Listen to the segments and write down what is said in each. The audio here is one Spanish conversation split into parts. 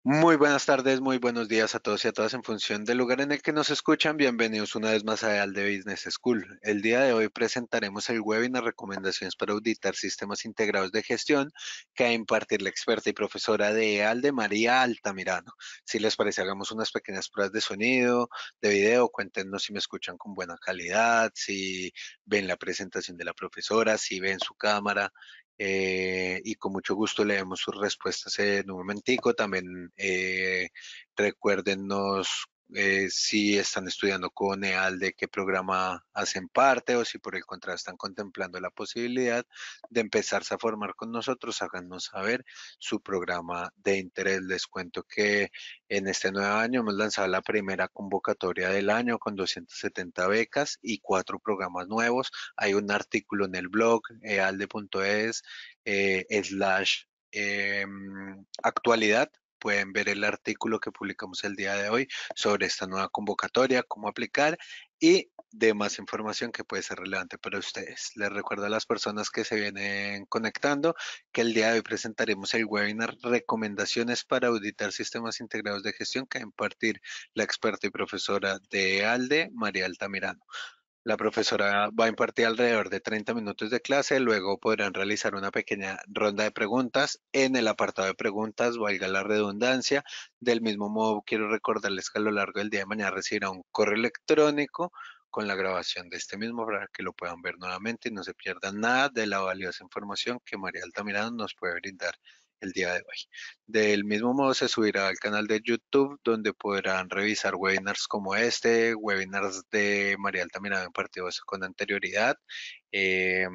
Muy buenas tardes, muy buenos días a todos y a todas en función del lugar en el que nos escuchan. Bienvenidos una vez más a de Business School. El día de hoy presentaremos el webinar Recomendaciones para auditar sistemas integrados de gestión que va a impartir la experta y profesora de EALDE, María Altamirano. Si les parece, hagamos unas pequeñas pruebas de sonido, de video. Cuéntenos si me escuchan con buena calidad, si ven la presentación de la profesora, si ven su cámara. Y con mucho gusto leemos sus respuestas en un momentico. También recuérdennos si están estudiando con EAL de qué programa hacen parte o si por el contrario están contemplando la posibilidad de empezarse a formar con nosotros, háganos saber su programa de interés. Les cuento que en este nuevo año hemos lanzado la primera convocatoria del año con 270 becas y 4 programas nuevos. Hay un artículo en el blog ealde.es actualidad. Pueden ver el artículo que publicamos el día de hoy sobre esta nueva convocatoria, cómo aplicar y demás información que puede ser relevante para ustedes. Les recuerdo a las personas que se vienen conectando que el día de hoy presentaremos el webinar Recomendaciones para auditar sistemas integrados de gestión que va a impartir la experta y profesora de ALDE, María Altamirano. La profesora va a impartir alrededor de 30 minutos de clase, luego podrán realizar una pequeña ronda de preguntas. En el apartado de preguntas, valga la redundancia, del mismo modo quiero recordarles que a lo largo del día de mañana recibirá un correo electrónico con la grabación de este mismo para que lo puedan ver nuevamente y no se pierdan nada de la valiosa información que María Altamirano nos puede brindar el día de hoy. Del mismo modo se subirá al canal de YouTube donde podrán revisar webinars como este, webinars de María Altamirano impartidos con anterioridad. Eh,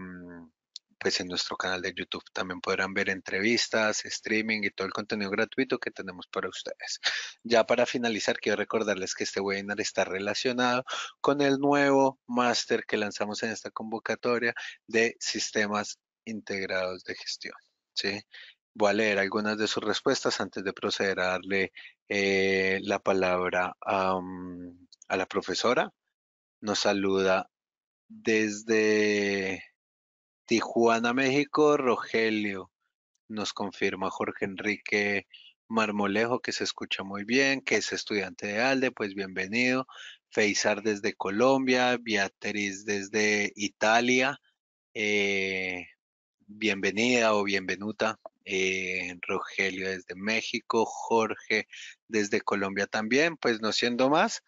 pues en nuestro canal de YouTube también podrán ver entrevistas, streaming y todo el contenido gratuito que tenemos para ustedes. Ya para finalizar, quiero recordarles que este webinar está relacionado con el nuevo máster que lanzamos en esta convocatoria de sistemas integrados de gestión. ¿Sí? Voy a leer algunas de sus respuestas antes de proceder a darle la palabra a la profesora. Nos saluda desde Tijuana, México, Rogelio. Nos confirma Jorge Enrique Marmolejo que se escucha muy bien, que es estudiante de ALDE, pues bienvenido. Feizar desde Colombia, Beatriz desde Italia. eh, Bienvenida o bienvenuta. Rogelio desde México, Jorge desde Colombia también. Pues no siendo más,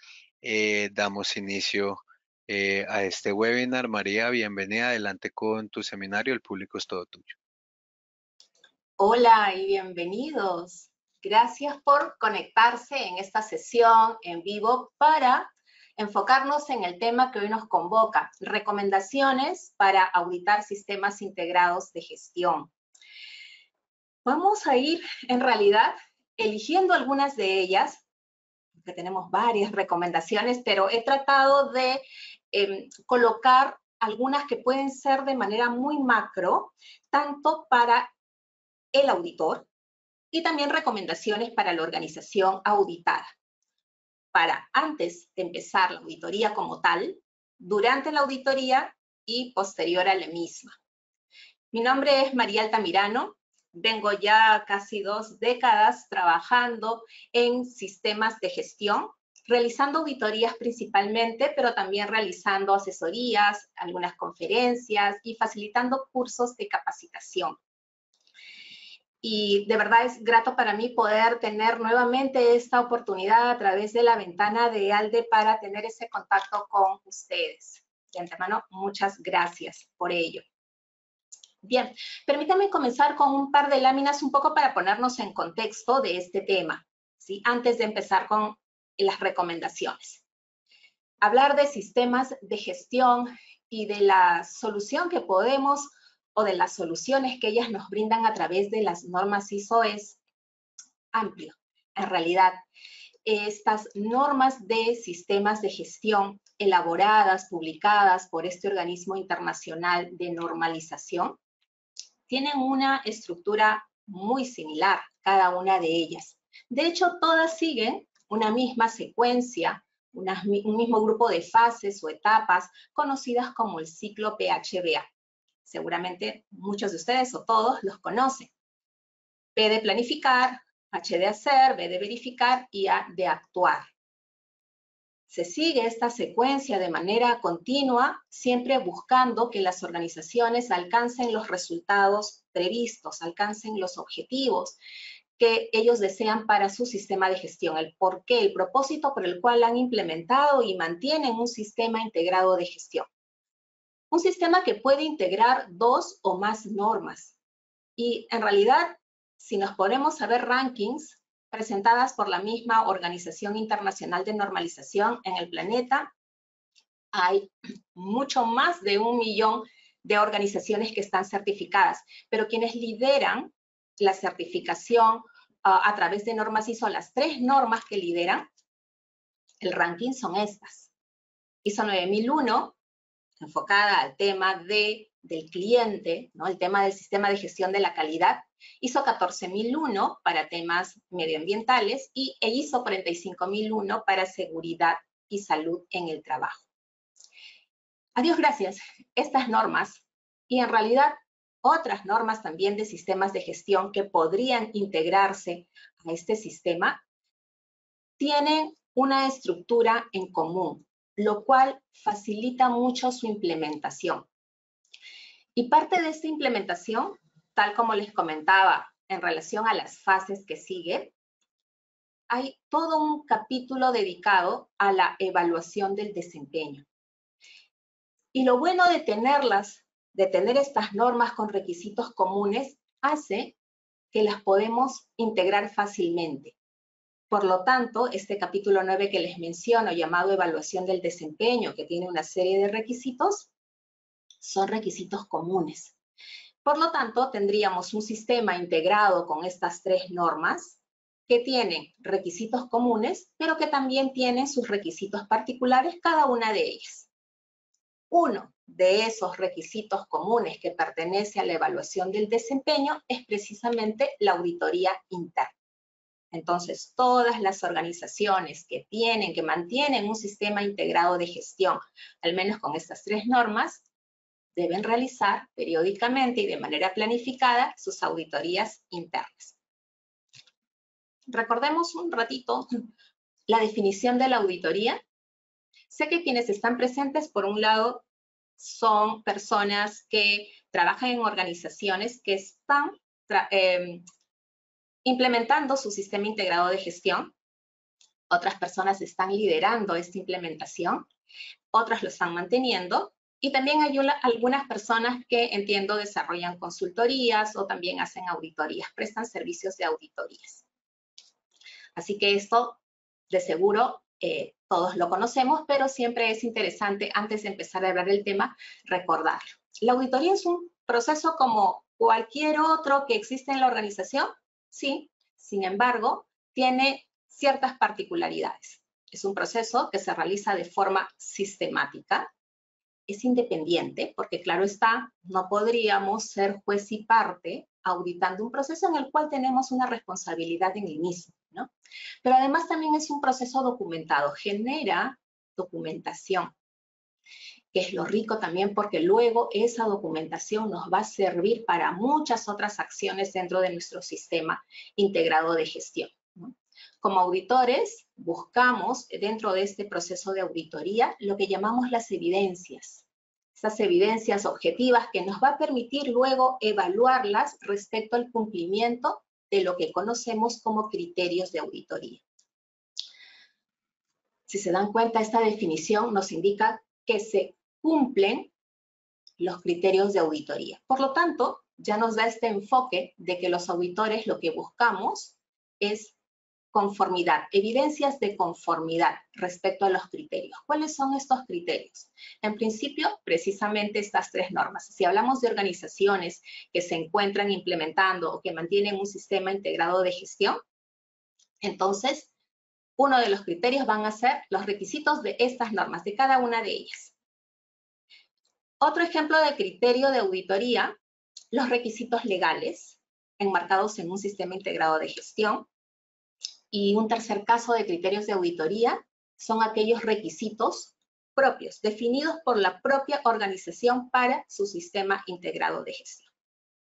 damos inicio a este webinar. María, bienvenida. Adelante con tu seminario. El público es todo tuyo. Hola y bienvenidos. Gracias por conectarse en esta sesión en vivo para enfocarnos en el tema que hoy nos convoca, recomendaciones para auditar sistemas integrados de gestión. Vamos a ir en realidad eligiendo algunas de ellas, porque tenemos varias recomendaciones, pero he tratado de colocar algunas que pueden ser de manera muy macro, tanto para el auditor, y también recomendaciones para la organización auditada, para antes de empezar la auditoría como tal, durante la auditoría y posterior a la misma. Mi nombre es María Altamirano, vengo ya casi 2 décadas trabajando en sistemas de gestión, realizando auditorías principalmente, pero también realizando asesorías, algunas conferencias y facilitando cursos de capacitación. Y de verdad es grato para mí poder tener nuevamente esta oportunidad a través de la ventana de ALDE para tener ese contacto con ustedes. De antemano, muchas gracias por ello. Bien, permítanme comenzar con un par de láminas un poco para ponernos en contexto de este tema, ¿sí? Antes de empezar con las recomendaciones. Hablar de sistemas de gestión y de la solución que podemos o de las soluciones que ellas nos brindan a través de las normas ISO es amplio. En realidad, estas normas de sistemas de gestión elaboradas, publicadas por este organismo internacional de normalización, tienen una estructura muy similar, cada una de ellas. De hecho, todas siguen una misma secuencia, un mismo grupo de fases o etapas conocidas como el ciclo PHBA. Seguramente muchos de ustedes o todos los conocen. P de planificar, H de hacer, V de verificar y A de actuar. Se sigue esta secuencia de manera continua, siempre buscando que las organizaciones alcancen los resultados previstos, alcancen los objetivos que ellos desean para su sistema de gestión, el porqué, el propósito por el cual han implementado y mantienen un sistema integrado de gestión. Un sistema que puede integrar 2 o más normas. Y en realidad, si nos ponemos a ver rankings presentadas por la misma Organización Internacional de Normalización en el planeta, hay mucho más de 1 millón de organizaciones que están certificadas, pero quienes lideran la certificación a través de normas ISO, las 3 normas que lideran el ranking son estas. ISO 9001, enfocada al tema del cliente, ¿no? El tema del sistema de gestión de la calidad. ISO 14001 para temas medioambientales y ISO 45001 para seguridad y salud en el trabajo. A Dios gracias, estas normas y en realidad otras normas también de sistemas de gestión que podrían integrarse a este sistema tienen una estructura en común, lo cual facilita mucho su implementación. Y parte de esta implementación, tal como les comentaba en relación a las fases que sigue, hay todo un capítulo dedicado a la evaluación del desempeño. Y lo bueno de tener estas normas con requisitos comunes, hace que las podemos integrar fácilmente. Por lo tanto, este capítulo 9 que les menciono, llamado evaluación del desempeño, que tiene una serie de requisitos, son requisitos comunes. Por lo tanto, tendríamos un sistema integrado con estas 3 normas que tienen requisitos comunes, pero que también tienen sus requisitos particulares, cada una de ellas. Uno de esos requisitos comunes que pertenece a la evaluación del desempeño es precisamente la auditoría interna. Entonces, todas las organizaciones que mantienen un sistema integrado de gestión, al menos con estas 3 normas, deben realizar periódicamente y de manera planificada sus auditorías internas. Recordemos un ratito la definición de la auditoría. Sé que quienes están presentes, por un lado, son personas que trabajan en organizaciones que están implementando su sistema integrado de gestión. Otras personas están liderando esta implementación, otras lo están manteniendo, y también hay algunas personas que, entiendo, desarrollan consultorías o también hacen auditorías, prestan servicios de auditorías. Así que esto, de seguro, todos lo conocemos, pero siempre es interesante, antes de empezar a hablar del tema, recordarlo. La auditoría es un proceso como cualquier otro que existe en la organización, sí, sin embargo, tiene ciertas particularidades. Es un proceso que se realiza de forma sistemática, es independiente, porque claro está, no podríamos ser juez y parte auditando un proceso en el cual tenemos una responsabilidad en el mismo, ¿no? Pero además también es un proceso documentado, genera documentación, que es lo rico también porque luego esa documentación nos va a servir para muchas otras acciones dentro de nuestro sistema integrado de gestión, ¿no? Como auditores, buscamos dentro de este proceso de auditoría lo que llamamos las evidencias. Esas evidencias objetivas que nos va a permitir luego evaluarlas respecto al cumplimiento de lo que conocemos como criterios de auditoría. Si se dan cuenta, esta definición nos indica que se cumplen los criterios de auditoría. Por lo tanto, ya nos da este enfoque de que los auditores lo que buscamos es conformidad, evidencias de conformidad respecto a los criterios. ¿Cuáles son estos criterios? En principio, precisamente estas 3 normas. Si hablamos de organizaciones que se encuentran implementando o que mantienen un sistema integrado de gestión, entonces, uno de los criterios van a ser los requisitos de estas normas, de cada una de ellas. Otro ejemplo de criterio de auditoría, los requisitos legales enmarcados en un sistema integrado de gestión. Y un tercer caso de criterios de auditoría son aquellos requisitos propios, definidos por la propia organización para su sistema integrado de gestión.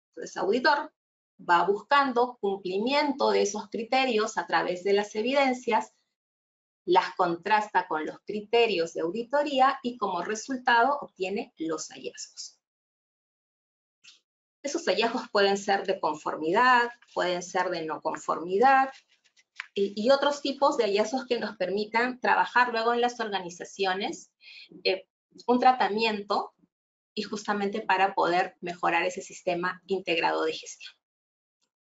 Entonces, auditor va buscando cumplimiento de esos criterios a través de las evidencias, las contrasta con los criterios de auditoría y como resultado obtiene los hallazgos. Esos hallazgos pueden ser de conformidad, pueden ser de no conformidad y otros tipos de hallazgos que nos permitan trabajar luego en las organizaciones un tratamiento y justamente para poder mejorar ese sistema integrado de gestión.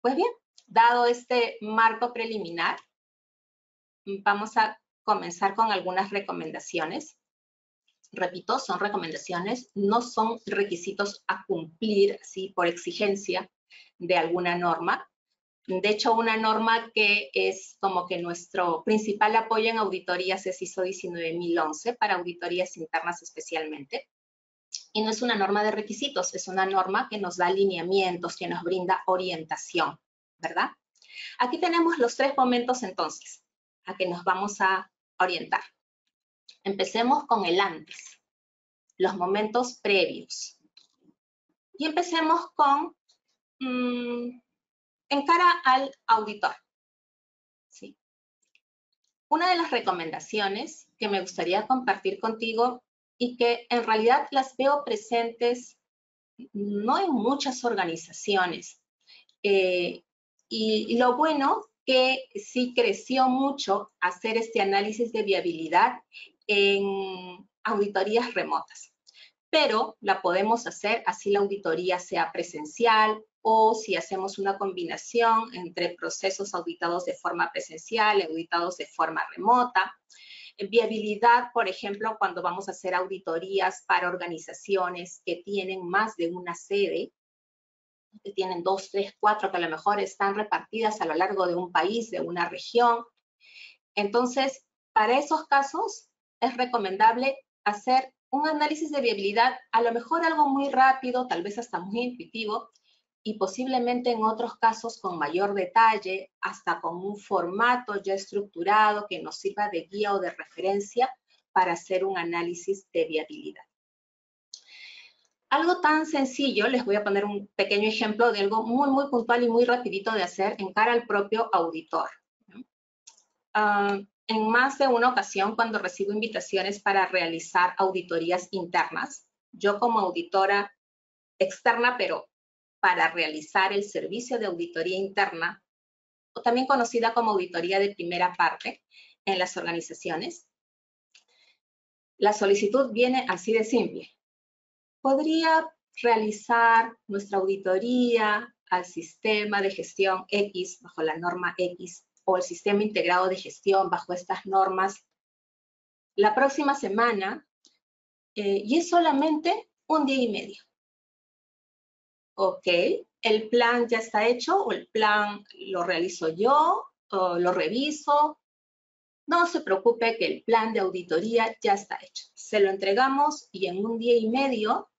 Pues bien, dado este marco preliminar, vamos a comenzar con algunas recomendaciones. Repito, son recomendaciones, no son requisitos a cumplir, ¿sí? Por exigencia de alguna norma. De hecho, una norma que es como que nuestro principal apoyo en auditorías es ISO 19011, para auditorías internas especialmente. Y no es una norma de requisitos, es una norma que nos da alineamientos, que nos brinda orientación, ¿verdad? Aquí tenemos los 3 momentos entonces a que nos vamos a orientar. Empecemos con el antes, los momentos previos. Y empecemos con en cara al auditor. ¿Sí? Una de las recomendaciones que me gustaría compartir contigo y que en realidad las veo presentes no en muchas organizaciones. Y lo bueno que sí creció mucho hacer este análisis de viabilidad en auditorías remotas. Pero la podemos hacer así la auditoría sea presencial o si hacemos una combinación entre procesos auditados de forma presencial y auditados de forma remota. Viabilidad, por ejemplo, cuando vamos a hacer auditorías para organizaciones que tienen más de una sede, que tienen 2, 3, 4, que a lo mejor están repartidas a lo largo de un país, de una región. Entonces, para esos casos es recomendable hacer un análisis de viabilidad, a lo mejor algo muy rápido, tal vez hasta muy intuitivo, y posiblemente en otros casos con mayor detalle, hasta con un formato ya estructurado que nos sirva de guía o de referencia para hacer un análisis de viabilidad. Algo tan sencillo, les voy a poner un pequeño ejemplo de algo muy, muy puntual y muy rapidito de hacer en cara al propio auditor. En más de una ocasión, cuando recibo invitaciones para realizar auditorías internas, yo como auditora externa, pero para realizar el servicio de auditoría interna, o también conocida como auditoría de primera parte en las organizaciones, la solicitud viene así de simple. ¿Podría realizar nuestra auditoría al sistema de gestión X bajo la norma X o el sistema integrado de gestión bajo estas normas la próxima semana? Y es solamente un día y medio. Ok, el plan ya está hecho o el plan lo realizo yo o lo reviso. No se preocupe que el plan de auditoría ya está hecho. Se lo entregamos y en un día y medio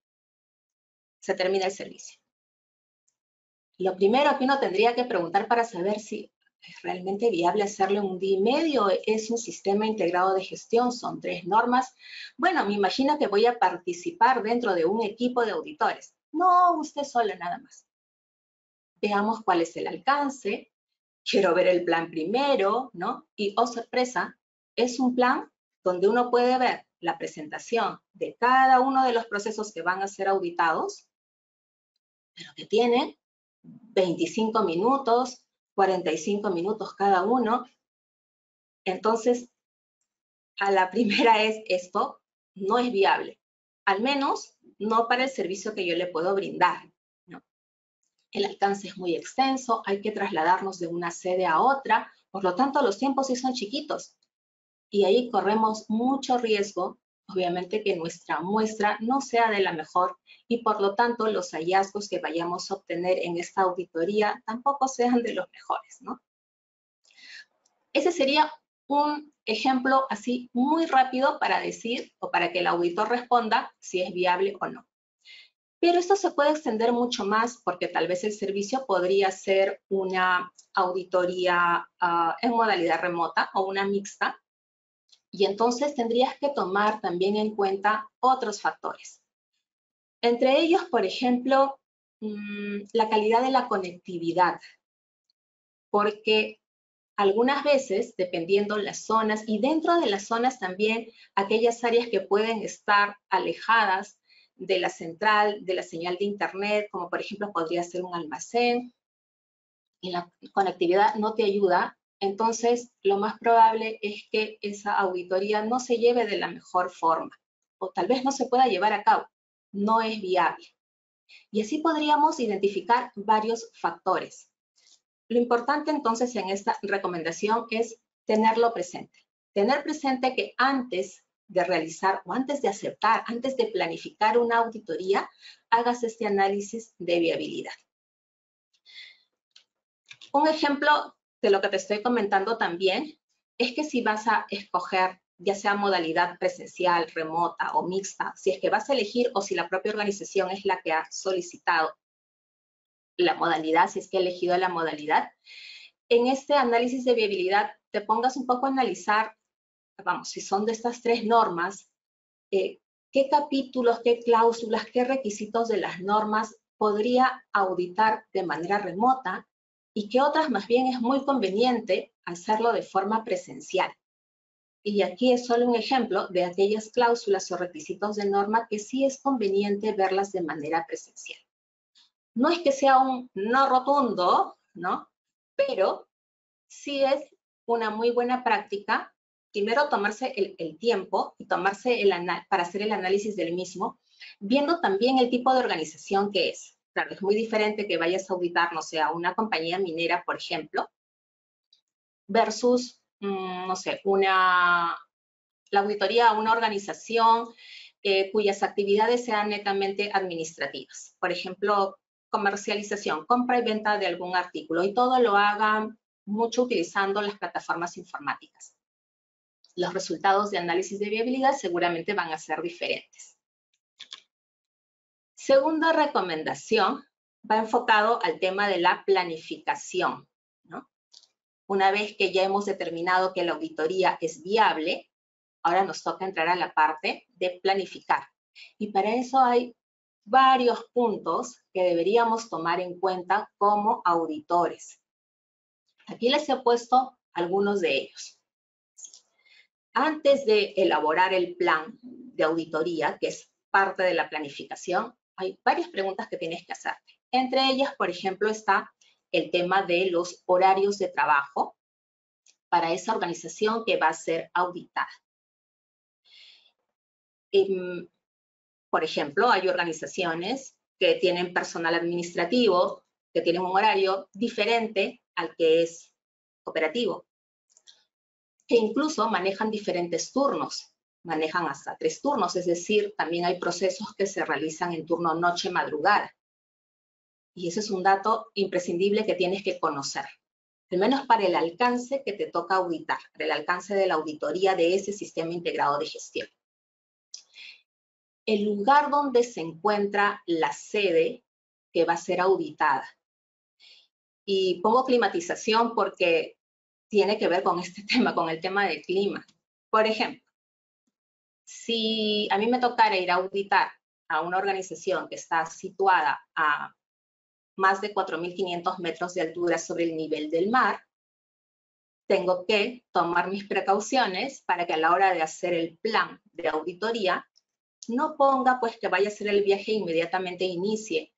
se termina el servicio. Lo primero que uno tendría que preguntar para saber si es realmente viable hacerlo en un día y medio es un sistema integrado de gestión, son 3 normas. Bueno, me imagino que voy a participar dentro de un equipo de auditores. No, usted solo nada más. Veamos cuál es el alcance. Quiero ver el plan primero, ¿no? Y, oh sorpresa, es un plan donde uno puede ver la presentación de cada uno de los procesos que van a ser auditados, pero que tiene 25 minutos, 45 minutos cada uno. Entonces, a la primera es esto no es viable, al menos no para el servicio que yo le puedo brindar, ¿no? El alcance es muy extenso, hay que trasladarnos de una sede a otra, por lo tanto los tiempos sí son chiquitos y ahí corremos mucho riesgo, obviamente que nuestra muestra no sea de la mejor y por lo tanto los hallazgos que vayamos a obtener en esta auditoría tampoco sean de los mejores, ¿no? Ese sería un ejemplo así muy rápido para decir o para que el auditor responda si es viable o no. Pero esto se puede extender mucho más porque tal vez el servicio podría ser una auditoría en modalidad remota o una mixta. Y entonces tendrías que tomar también en cuenta otros factores. Entre ellos, por ejemplo, la calidad de la conectividad, porque algunas veces, dependiendo las zonas, y dentro de las zonas también, aquellas áreas que pueden estar alejadas de la central, de la señal de internet, como por ejemplo podría ser un almacén, y la conectividad no te ayuda, entonces lo más probable es que esa auditoría no se lleve de la mejor forma, o tal vez no se pueda llevar a cabo, no es viable. Y así podríamos identificar varios factores. Lo importante entonces en esta recomendación es tenerlo presente. Tener presente que antes de realizar o antes de aceptar, antes de planificar una auditoría, hagas este análisis de viabilidad. Un ejemplo de lo que te estoy comentando también es que si vas a escoger ya sea modalidad presencial, remota o mixta, si es que vas a elegir o si la propia organización es la que ha solicitado la modalidad, si es que ha elegido la modalidad, en este análisis de viabilidad te pongas un poco a analizar, vamos, si son de estas tres normas, qué capítulos, qué cláusulas, qué requisitos de las normas podría auditar de manera remota y qué otras más bien es muy conveniente hacerlo de forma presencial. Y aquí es solo un ejemplo de aquellas cláusulas o requisitos de norma que sí es conveniente verlas de manera presencial. No es que sea un no rotundo, ¿no? Pero sí es una muy buena práctica, primero tomarse el tiempo y tomarse para hacer el análisis del mismo, viendo también el tipo de organización que es. Claro, es muy diferente que vayas a auditar, no sé, a una compañía minera, por ejemplo, versus, no sé, la auditoría a una organización cuyas actividades sean netamente administrativas. Por ejemplo, comercialización, compra y venta de algún artículo y todo lo hagan mucho utilizando las plataformas informáticas. Los resultados de análisis de viabilidad seguramente van a ser diferentes. Segunda recomendación va enfocado al tema de la planificación, ¿no? Una vez que ya hemos determinado que la auditoría es viable, ahora nos toca entrar a la parte de planificar. Y para eso hay varios puntos que deberíamos tomar en cuenta como auditores. Aquí les he puesto algunos de ellos. Antes de elaborar el plan de auditoría, que es parte de la planificación, hay varias preguntas que tienes que hacerte. Entre ellas, por ejemplo, está el tema de los horarios de trabajo para esa organización que va a ser auditada. Por ejemplo, hay organizaciones que tienen personal administrativo, que tienen un horario diferente al que es operativo, que incluso manejan diferentes turnos, manejan hasta 3 turnos, es decir, también hay procesos que se realizan en turno noche-madrugada. Y ese es un dato imprescindible que tienes que conocer, al menos para el alcance que te toca auditar, para el alcance de la auditoría de ese sistema integrado de gestión. El lugar donde se encuentra la sede que va a ser auditada. Y pongo climatización porque tiene que ver con este tema, con el tema del clima. Por ejemplo, si a mí me tocara ir a auditar a una organización que está situada a más de 4.500 metros de altura sobre el nivel del mar, tengo que tomar mis precauciones para que a la hora de hacer el plan de auditoría no ponga pues que vaya a hacer el viaje e inmediatamente inicie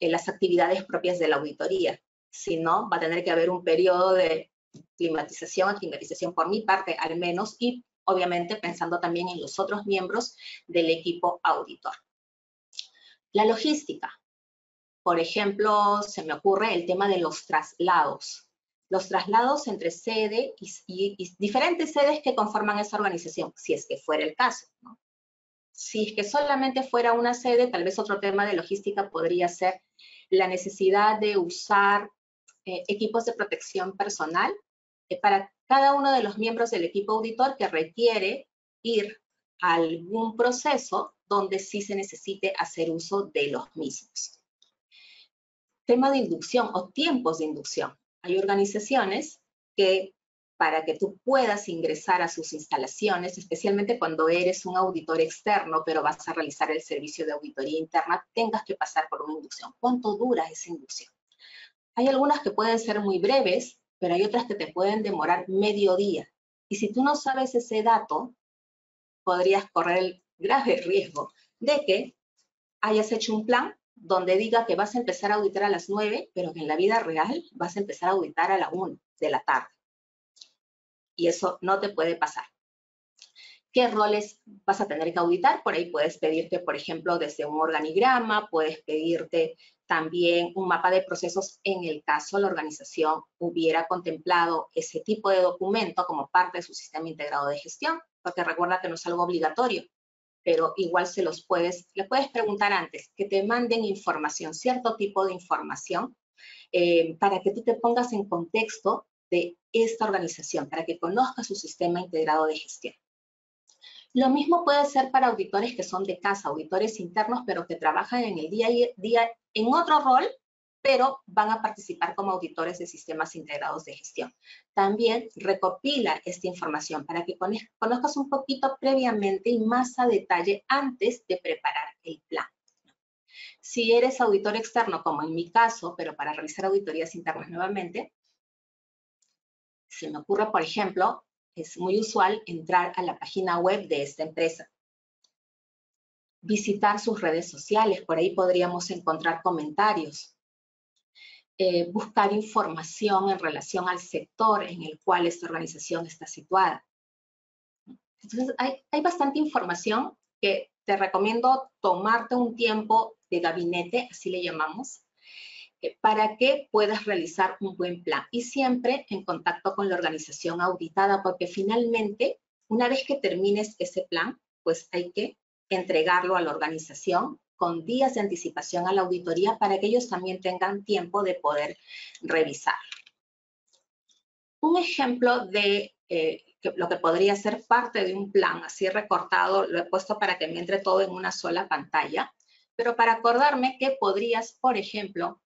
las actividades propias de la auditoría, sino va a tener que haber un periodo de climatización por mi parte al menos, y obviamente pensando también en los otros miembros del equipo auditor. La logística. Por ejemplo, se me ocurre el tema de los traslados. Los traslados entre sede y diferentes sedes que conforman esa organización, si es que fuera el caso, ¿no? Si es que solamente fuera una sede, tal vez otro tema de logística podría ser la necesidad de usar equipos de protección personal para cada uno de los miembros del equipo auditor que requiere ir a algún proceso donde sí se necesite hacer uso de los mismos. Tema de inducción o tiempos de inducción. Hay organizaciones que para que tú puedas ingresar a sus instalaciones, especialmente cuando eres un auditor externo, pero vas a realizar el servicio de auditoría interna, tengas que pasar por una inducción. ¿Cuánto dura esa inducción? Hay algunas que pueden ser muy breves, pero hay otras que te pueden demorar medio día. Y si tú no sabes ese dato, podrías correr el grave riesgo de que hayas hecho un plan donde diga que vas a empezar a auditar a las 9, pero que en la vida real vas a empezar a auditar a la 1 de la tarde. Y eso no te puede pasar. ¿Qué roles vas a tener que auditar? Por ahí puedes pedirte, por ejemplo, desde un organigrama, puedes pedirte también un mapa de procesos en el caso la organización hubiera contemplado ese tipo de documento como parte de su sistema integrado de gestión, porque recuerda que no es algo obligatorio, pero igual le puedes preguntar antes que te manden información, cierto tipo de información, para que tú te pongas en contexto de esta organización, para que conozcas su sistema integrado de gestión. Lo mismo puede ser para auditores que son de casa, auditores internos, pero que trabajan en el día a día en otro rol, pero van a participar como auditores de sistemas integrados de gestión. También recopila esta información para que conozcas un poquito previamente y más a detalle antes de preparar el plan. Si eres auditor externo, como en mi caso, pero para realizar auditorías internas nuevamente, se me ocurre, por ejemplo, es muy usual entrar a la página web de esta empresa, visitar sus redes sociales, por ahí podríamos encontrar comentarios, buscar información en relación al sector en el cual esta organización está situada. Entonces, hay bastante información que te recomiendo tomarte un tiempo de gabinete, así le llamamos, para que puedas realizar un buen plan y siempre en contacto con la organización auditada, porque finalmente, una vez que termines ese plan, pues hay que entregarlo a la organización con días de anticipación a la auditoría para que ellos también tengan tiempo de poder revisar. Un ejemplo de lo que podría ser parte de un plan, así recortado, lo he puesto para que me entre todo en una sola pantalla, pero para acordarme que podrías, por ejemplo,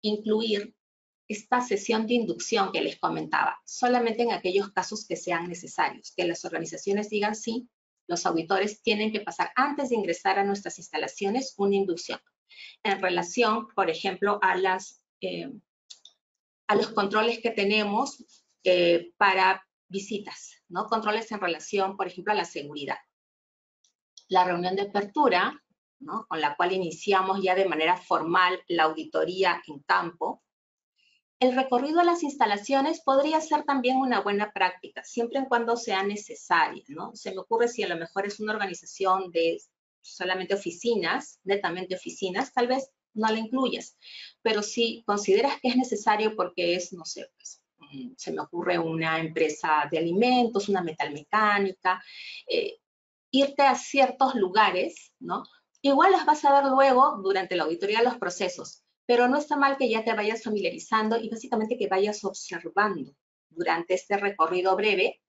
incluir esta sesión de inducción que les comentaba, solamente en aquellos casos que sean necesarios, que las organizaciones digan sí, los auditores tienen que pasar antes de ingresar a nuestras instalaciones una inducción en relación, por ejemplo, a los controles que tenemos para visitas, ¿no? Controles en relación, por ejemplo, a la seguridad. La reunión de apertura, ¿no? Con la cual iniciamos ya de manera formal la auditoría en campo. El recorrido a las instalaciones podría ser también una buena práctica, siempre en cuando sea necesaria, ¿no? Se me ocurre si a lo mejor es una organización de solamente oficinas, netamente oficinas, tal vez no la incluyas. Pero si consideras que es necesario porque es, no sé, pues, se me ocurre una empresa de alimentos, una metalmecánica, irte a ciertos lugares, ¿no? Igual las vas a ver luego durante la auditoría de los procesos, pero no está mal que ya te vayas familiarizando y básicamente que vayas observando durante este recorrido breve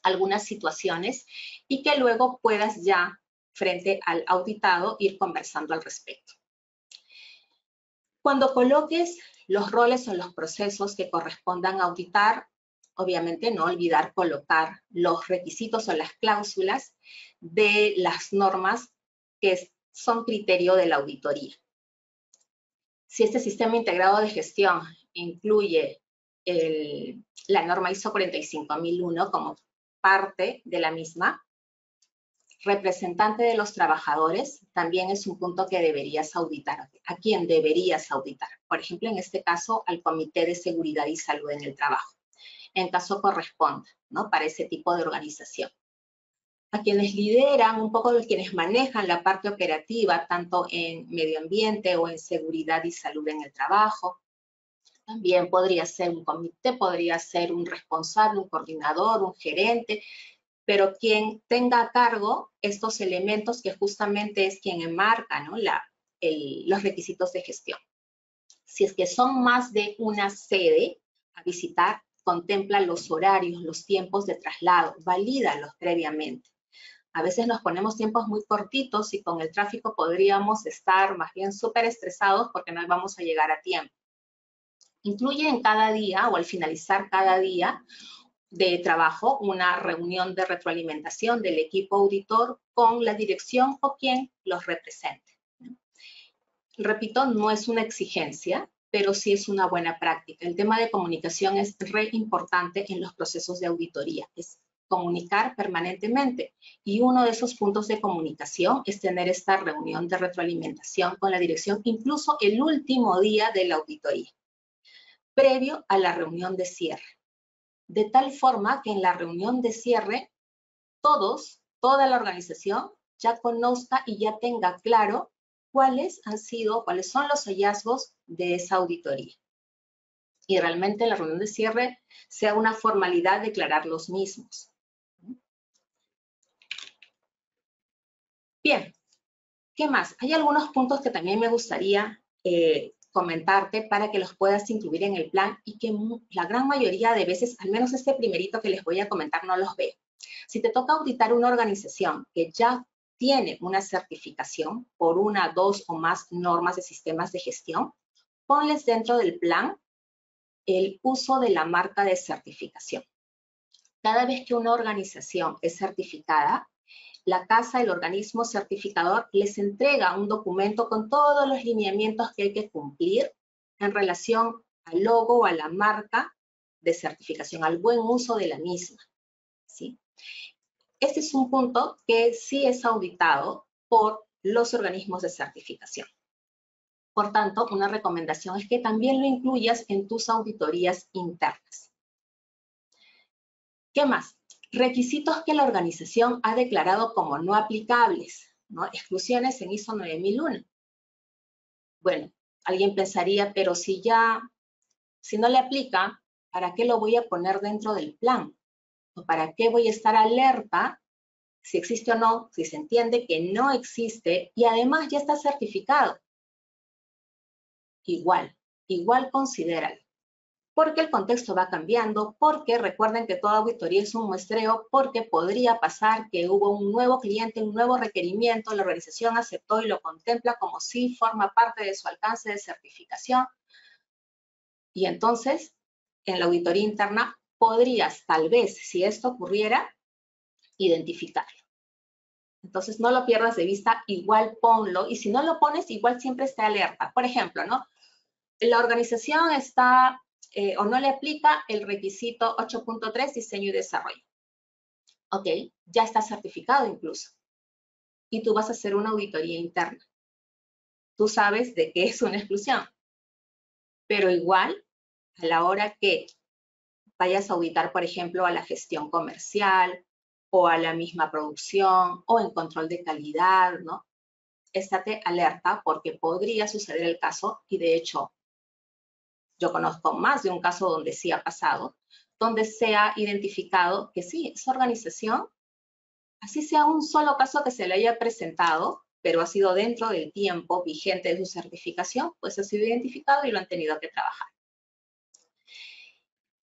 algunas situaciones y que luego puedas ya, frente al auditado, ir conversando al respecto. Cuando coloques los roles o los procesos que correspondan a auditar, obviamente no olvidar colocar los requisitos o las cláusulas de las normas que son criterio de la auditoría. Si este sistema integrado de gestión incluye la norma ISO 45001 como parte de la misma, representante de los trabajadores también es un punto que deberías auditar. ¿A quién deberías auditar? Por ejemplo, en este caso, al Comité de Seguridad y Salud en el Trabajo, en caso corresponda, ¿no? Para ese tipo de organización. A quienes lideran, un poco de quienes manejan la parte operativa, tanto en medio ambiente o en seguridad y salud en el trabajo. También podría ser un comité, podría ser un responsable, un coordinador, un gerente, pero quien tenga a cargo estos elementos que justamente es quien enmarca, ¿no? los requisitos de gestión. Si es que son más de una sede a visitar, contempla los horarios, los tiempos de traslado, valídalos previamente. A veces nos ponemos tiempos muy cortitos y con el tráfico podríamos estar más bien súper estresados porque no vamos a llegar a tiempo. Incluye en cada día o al finalizar cada día de trabajo, una reunión de retroalimentación del equipo auditor con la dirección o quien los represente. Repito, no es una exigencia, pero sí es una buena práctica. El tema de comunicación es re importante en los procesos de auditoría, es comunicar permanentemente. Y uno de esos puntos de comunicación es tener esta reunión de retroalimentación con la dirección, incluso el último día de la auditoría, previo a la reunión de cierre. De tal forma que en la reunión de cierre, toda la organización ya conozca y ya tenga claro cuáles son los hallazgos de esa auditoría. Y realmente en la reunión de cierre sea una formalidad declarar los mismos. Bien, ¿qué más? Hay algunos puntos que también me gustaría comentarte para que los puedas incluir en el plan y que la gran mayoría de veces, al menos este primerito que les voy a comentar, no los veo. Si te toca auditar una organización que ya tiene una certificación por una, dos o más normas de sistemas de gestión, ponles dentro del plan el uso de la marca de certificación. Cada vez que una organización es certificada, la casa, el organismo certificador, les entrega un documento con todos los lineamientos que hay que cumplir en relación al logo o a la marca de certificación, al buen uso de la misma, ¿sí? Este es un punto que sí es auditado por los organismos de certificación. Por tanto, una recomendación es que también lo incluyas en tus auditorías internas. ¿Qué más? Requisitos que la organización ha declarado como no aplicables, ¿no? Exclusiones en ISO 9001. Bueno, alguien pensaría, pero si no le aplica, ¿para qué lo voy a poner dentro del plan? ¿O para qué voy a estar alerta si existe o no, si se entiende que no existe y además ya está certificado? Igual considéralo. Porque el contexto va cambiando, porque recuerden que toda auditoría es un muestreo, porque podría pasar que hubo un nuevo cliente, un nuevo requerimiento, la organización aceptó y lo contempla como si forma parte de su alcance de certificación. Y entonces, en la auditoría interna, podrías, tal vez, si esto ocurriera, identificarlo. Entonces, no lo pierdas de vista, igual ponlo, y si no lo pones, igual siempre esté alerta. Por ejemplo, ¿no? La organización está o no le aplica el requisito 8.3, diseño y desarrollo. Ok, ya está certificado incluso. Y tú vas a hacer una auditoría interna. Tú sabes de qué es una exclusión. Pero igual, a la hora que vayas a auditar, por ejemplo, a la gestión comercial o a la misma producción o en control de calidad, ¿no? Estate alerta porque podría suceder el caso y de hecho yo conozco más de un caso donde sí ha pasado, donde se ha identificado que sí, esa organización, así sea un solo caso que se le haya presentado, pero ha sido dentro del tiempo vigente de su certificación, pues ha sido identificado y lo han tenido que trabajar.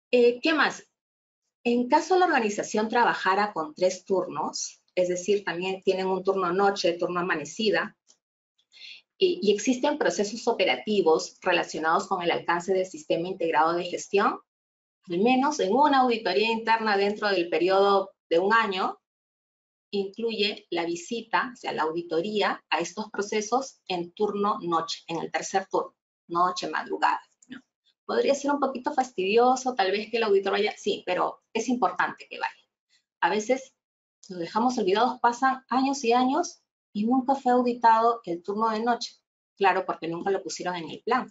¿Qué más? En caso la organización trabajara con 3 turnos, es decir, también tienen un turno noche, turno amanecida, y existen procesos operativos relacionados con el alcance del sistema integrado de gestión, al menos en una auditoría interna dentro del periodo de un año, incluye la visita, o sea, la auditoría a estos procesos en turno noche, en el tercer turno, noche, madrugada, ¿no? Podría ser un poquito fastidioso, tal vez que el auditor vaya, sí, pero es importante que vaya. A veces nos dejamos olvidados, pasan años y años y nunca fue auditado el turno de noche. Claro, porque nunca lo pusieron en el plan.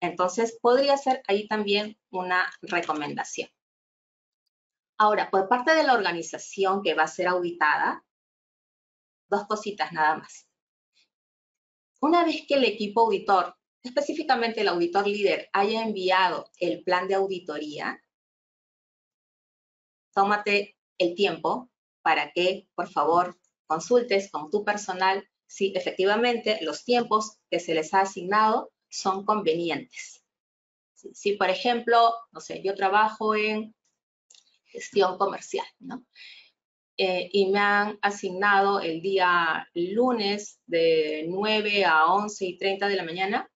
Entonces, podría ser ahí también una recomendación. Ahora, por parte de la organización que va a ser auditada, 2 cositas nada más. Una vez que el equipo auditor, específicamente el auditor líder, haya enviado el plan de auditoría, tómate el tiempo para que, por favor, consultes con tu personal si efectivamente los tiempos que se les ha asignado son convenientes. Si por ejemplo, no sé, yo trabajo en gestión comercial, ¿no? Y me han asignado el día lunes de 9 a 11:30 de la mañana,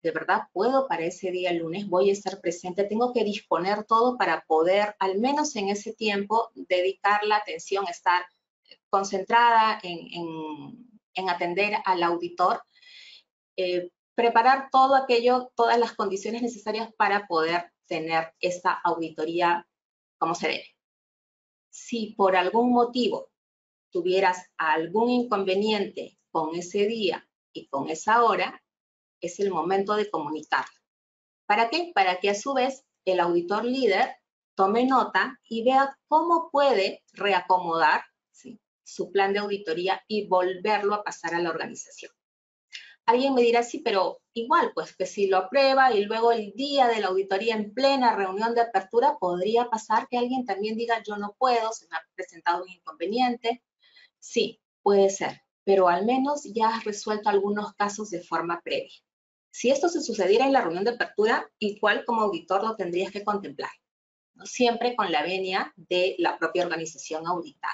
¿de verdad puedo para ese día lunes? ¿Voy a estar presente? Tengo que disponer todo para poder, al menos en ese tiempo, dedicar la atención, estar concentrada en atender al auditor, preparar todo aquello, todas las condiciones necesarias para poder tener esta auditoría como se debe. Si por algún motivo tuvieras algún inconveniente con ese día y con esa hora, es el momento de comunicarlo. ¿Para qué? Para que a su vez el auditor líder tome nota y vea cómo puede reacomodar, ¿sí?, su plan de auditoría y volverlo a pasar a la organización. Alguien me dirá, sí, pero igual, pues que si lo aprueba y luego el día de la auditoría en plena reunión de apertura, podría pasar que alguien también diga, yo no puedo, se me ha presentado un inconveniente. Sí, puede ser, pero al menos ya has resuelto algunos casos de forma previa. Si esto se sucediera en la reunión de apertura, igual como auditor lo tendrías que contemplar, ¿no? Siempre con la venia de la propia organización auditada.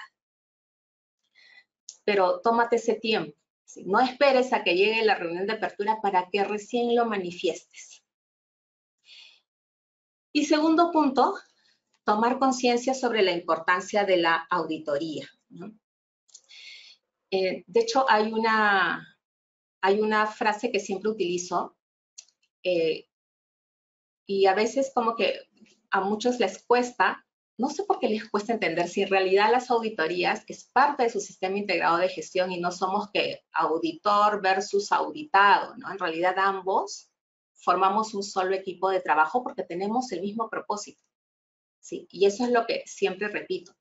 Pero tómate ese tiempo, ¿sí? No esperes a que llegue la reunión de apertura para que recién lo manifiestes. Y segundo punto, tomar conciencia sobre la importancia de la auditoría, ¿no? De hecho, hay una frase que siempre utilizo y a veces como que a muchos les cuesta, no sé por qué les cuesta entender si en realidad las auditorías es parte de su sistema integrado de gestión y no somos que auditor versus auditado, ¿no? En realidad ambos formamos un solo equipo de trabajo porque tenemos el mismo propósito, ¿sí? Y eso es lo que siempre repito.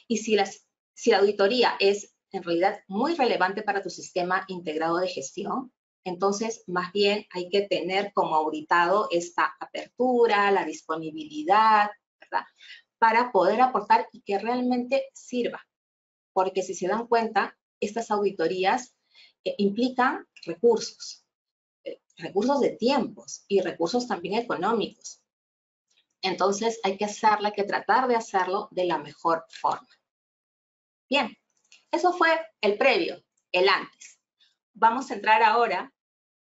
Y si la auditoría es en realidad muy relevante para tu sistema integrado de gestión, entonces más bien hay que tener como auditado esta apertura, la disponibilidad, ¿verdad?, para poder aportar y que realmente sirva. Porque si se dan cuenta, estas auditorías implican recursos de tiempos y recursos también económicos. Entonces hay que hacerla, hay que tratar de hacerlo de la mejor forma. Bien, eso fue el previo, el antes. Vamos a entrar ahora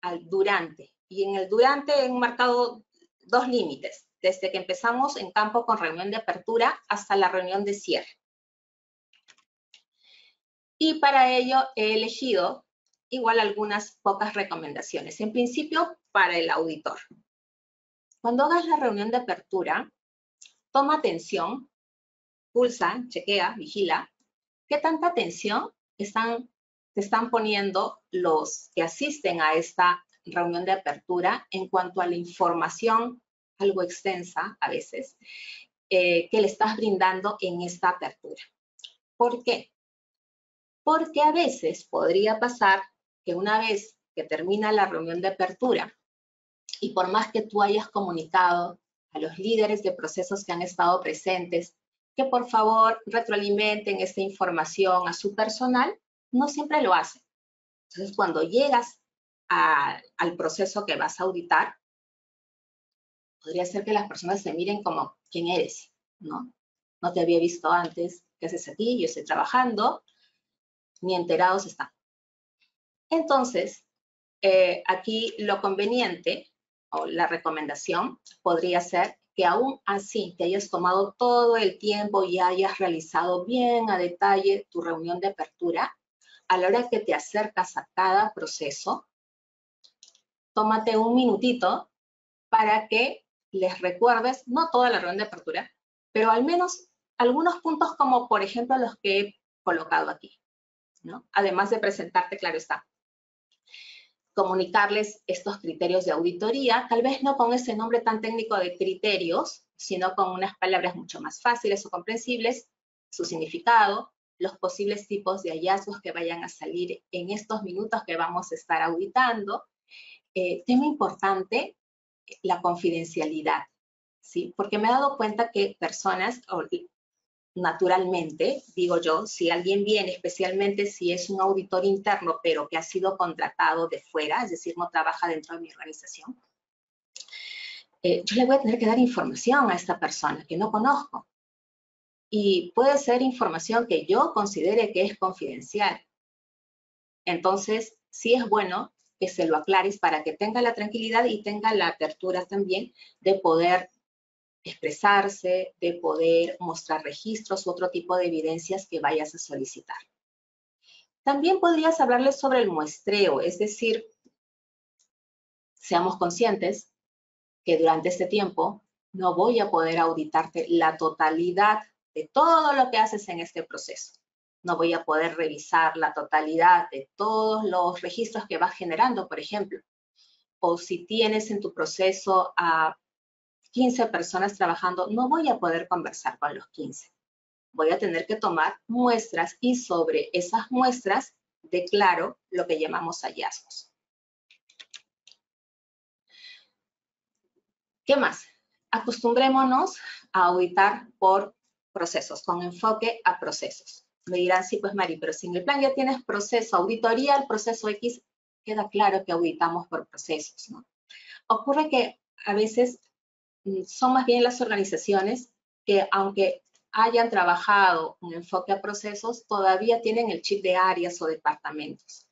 al durante. Y en el durante he marcado dos límites, desde que empezamos en campo con reunión de apertura hasta la reunión de cierre. Y para ello he elegido igual algunas pocas recomendaciones. En principio, para el auditor. Cuando hagas la reunión de apertura, toma atención, pulsa, chequea, vigila, qué tanta atención te están poniendo los que asisten a esta reunión de apertura en cuanto a la información, algo extensa a veces, que le estás brindando en esta apertura. ¿Por qué? Porque a veces podría pasar que una vez que termina la reunión de apertura y por más que tú hayas comunicado a los líderes de procesos que han estado presentes, que por favor retroalimenten esta información a su personal, no siempre lo hacen. Entonces, cuando llegas al proceso que vas a auditar, podría ser que las personas se miren como, ¿quién eres? ¿No? No te había visto antes, ¿qué haces aquí? Yo estoy trabajando, ni enterados están. Entonces, aquí lo conveniente o la recomendación podría ser que aún así te hayas tomado todo el tiempo y hayas realizado bien a detalle tu reunión de apertura, a la hora que te acercas a cada proceso, tómate un minutito para que les recuerdes, no toda la reunión de apertura, pero al menos algunos puntos como, por ejemplo, los que he colocado aquí, ¿no? Además de presentarte, claro está, comunicarles estos criterios de auditoría, tal vez no con ese nombre tan técnico de criterios, sino con unas palabras mucho más fáciles o comprensibles, su significado, los posibles tipos de hallazgos que vayan a salir en estos minutos que vamos a estar auditando. Tema importante, la confidencialidad, ¿sí? Porque me he dado cuenta que personas, naturalmente, digo yo, si alguien viene, especialmente si es un auditor interno, pero que ha sido contratado de fuera, es decir, no trabaja dentro de mi organización, yo le voy a tener que dar información a esta persona que no conozco. Y puede ser información que yo considere que es confidencial. Entonces, sí es bueno que se lo aclares para que tenga la tranquilidad y tenga la apertura también de poder expresarse, de poder mostrar registros u otro tipo de evidencias que vayas a solicitar. También podrías hablarles sobre el muestreo, es decir, seamos conscientes que durante este tiempo no voy a poder auditarte la totalidad de todo lo que haces en este proceso. No voy a poder revisar la totalidad de todos los registros que vas generando, por ejemplo. O si tienes en tu proceso a 15 personas trabajando, no voy a poder conversar con los 15. Voy a tener que tomar muestras y sobre esas muestras declaro lo que llamamos hallazgos. ¿Qué más? Acostumbrémonos a auditar por procesos, con enfoque a procesos. Me dirán, sí, pues Mari, pero si en el plan ya tienes proceso, auditoría, el proceso X, queda claro que auditamos por procesos, ¿no? Ocurre que a veces son más bien las organizaciones que, aunque hayan trabajado un enfoque a procesos, todavía tienen el chip de áreas o departamentos.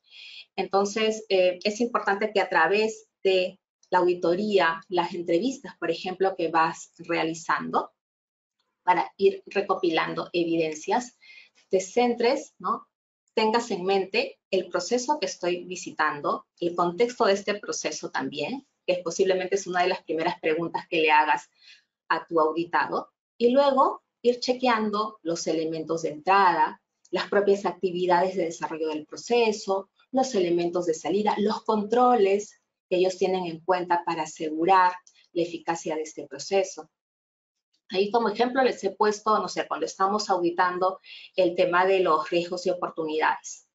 Entonces, es importante que a través de la auditoría, las entrevistas, por ejemplo, que vas realizando para ir recopilando evidencias, te centres, ¿no? Tengas en mente el proceso que estoy visitando, el contexto de este proceso también, que posiblemente es una de las primeras preguntas que le hagas a tu auditado, y luego ir chequeando los elementos de entrada, las propias actividades de desarrollo del proceso, los elementos de salida, los controles que ellos tienen en cuenta para asegurar la eficacia de este proceso. Ahí como ejemplo les he puesto, no sé, cuando estamos auditando el tema de los riesgos y oportunidades.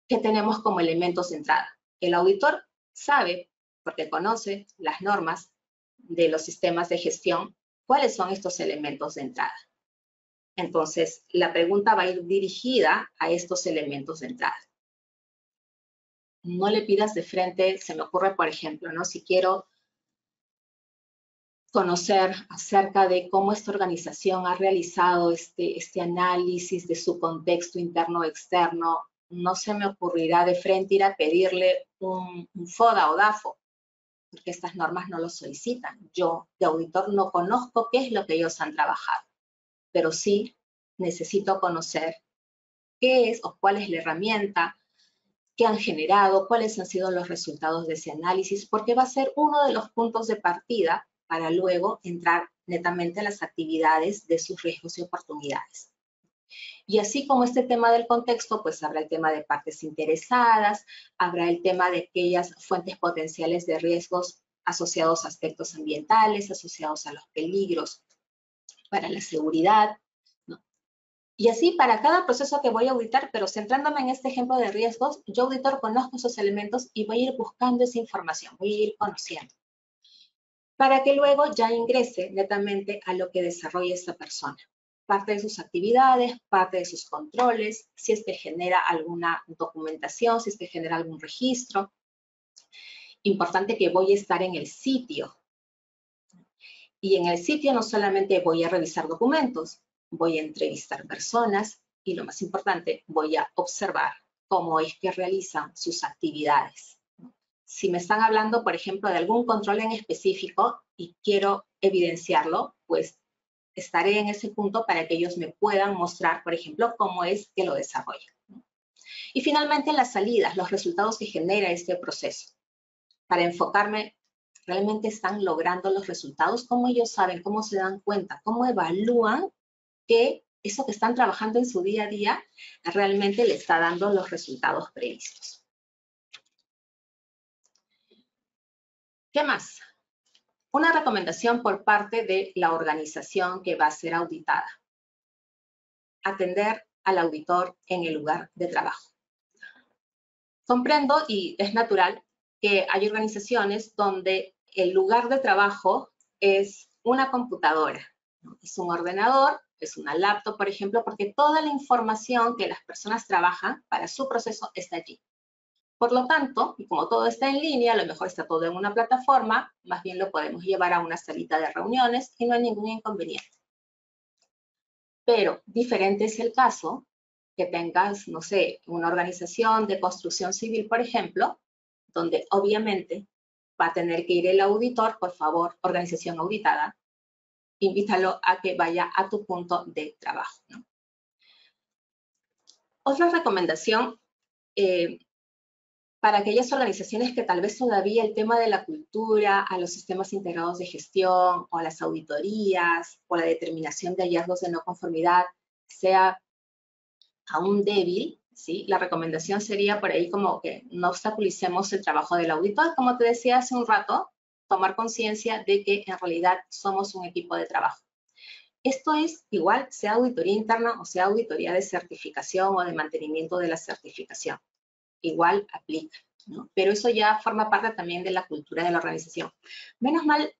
¿Qué tenemos como elementos de entrada? El auditor sabe, porque conoce las normas de los sistemas de gestión, cuáles son estos elementos de entrada. Entonces, la pregunta va a ir dirigida a estos elementos de entrada. No le pidas de frente, se me ocurre, por ejemplo, ¿no? Si quiero conocer acerca de cómo esta organización ha realizado este análisis de su contexto interno o externo, no se me ocurrirá de frente ir a pedirle un FODA o DAFO, porque estas normas no lo solicitan. Yo, de auditor, no conozco qué es lo que ellos han trabajado, pero sí necesito conocer qué es o cuál es la herramienta que han generado, cuáles han sido los resultados de ese análisis, porque va a ser uno de los puntos de partida para luego entrar netamente a las actividades de sus riesgos y oportunidades. Y así como este tema del contexto, pues habrá el tema de partes interesadas, habrá el tema de aquellas fuentes potenciales de riesgos asociados a aspectos ambientales, asociados a los peligros para la seguridad, ¿no? Y así para cada proceso que voy a auditar, pero centrándome en este ejemplo de riesgos, yo auditor conozco esos elementos y voy a ir buscando esa información, voy a ir conociendo, para que luego ya ingrese netamente a lo que desarrolla esta persona. Parte de sus actividades, parte de sus controles, si es que genera alguna documentación, si es que genera algún registro. Importante que voy a estar en el sitio. Y en el sitio no solamente voy a revisar documentos, voy a entrevistar personas y lo más importante, voy a observar cómo es que realizan sus actividades. Si me están hablando, por ejemplo, de algún control en específico y quiero evidenciarlo, pues estaré en ese punto para que ellos me puedan mostrar, por ejemplo, cómo es que lo desarrollan. Y finalmente, las salidas, los resultados que genera este proceso. Para enfocarme, ¿realmente están logrando los resultados? ¿Cómo ellos saben? ¿Cómo se dan cuenta? ¿Cómo evalúan que eso que están trabajando en su día a día realmente le está dando los resultados previstos? ¿Qué más? Una recomendación por parte de la organización que va a ser auditada. Atender al auditor en el lugar de trabajo. Comprendo y es natural que hay organizaciones donde el lugar de trabajo es una computadora, ¿no? Es un ordenador, es una laptop, por ejemplo, porque toda la información que las personas trabajan para su proceso está allí. Por lo tanto, y como todo está en línea, a lo mejor está todo en una plataforma, más bien lo podemos llevar a una salita de reuniones y no hay ningún inconveniente. Pero diferente es el caso que tengas, no sé, una organización de construcción civil, por ejemplo, donde obviamente va a tener que ir el auditor. Por favor, organización auditada, invítalo a que vaya a tu punto de trabajo, ¿no? Otra recomendación para aquellas organizaciones que tal vez todavía el tema de la cultura, a los sistemas integrados de gestión o a las auditorías o la determinación de hallazgos de no conformidad sea aún débil, ¿sí? La recomendación sería por ahí como que no obstaculicemos el trabajo del auditor. Como te decía hace un rato, tomar conciencia de que en realidad somos un equipo de trabajo. Esto es igual, sea auditoría interna o sea auditoría de certificación o de mantenimiento de la certificación. Igual aplica, ¿no? Pero eso ya forma parte también de la cultura de la organización. Menos mal,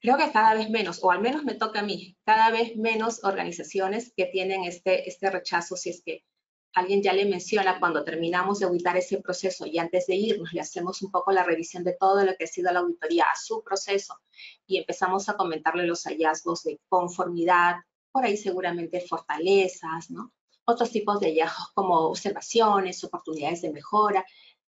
creo que cada vez menos, o al menos me toca a mí, cada vez menos organizaciones que tienen este rechazo si es que alguien ya le menciona cuando terminamos de auditar ese proceso y antes de irnos le hacemos un poco la revisión de todo lo que ha sido la auditoría a su proceso y empezamos a comentarle los hallazgos de conformidad, por ahí seguramente fortalezas, ¿no? Otros tipos de hallazgos como observaciones, oportunidades de mejora.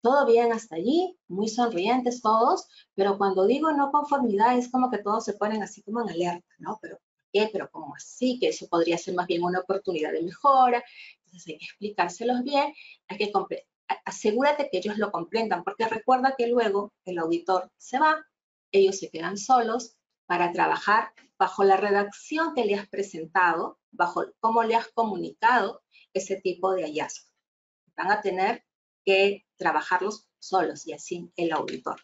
Todo bien hasta allí, muy sonrientes todos, pero cuando digo no conformidad es como que todos se ponen así como en alerta, ¿no? ¿Pero por qué? ¿Pero cómo así? Que eso podría ser más bien una oportunidad de mejora. Entonces hay que explicárselos bien, hay que asegúrate que ellos lo comprendan, porque recuerda que luego el auditor se va, ellos se quedan solos para trabajar bajo la redacción que le has presentado, bajo cómo le has comunicado ese tipo de hallazgo. Van a tener que trabajarlos solos y así el auditor.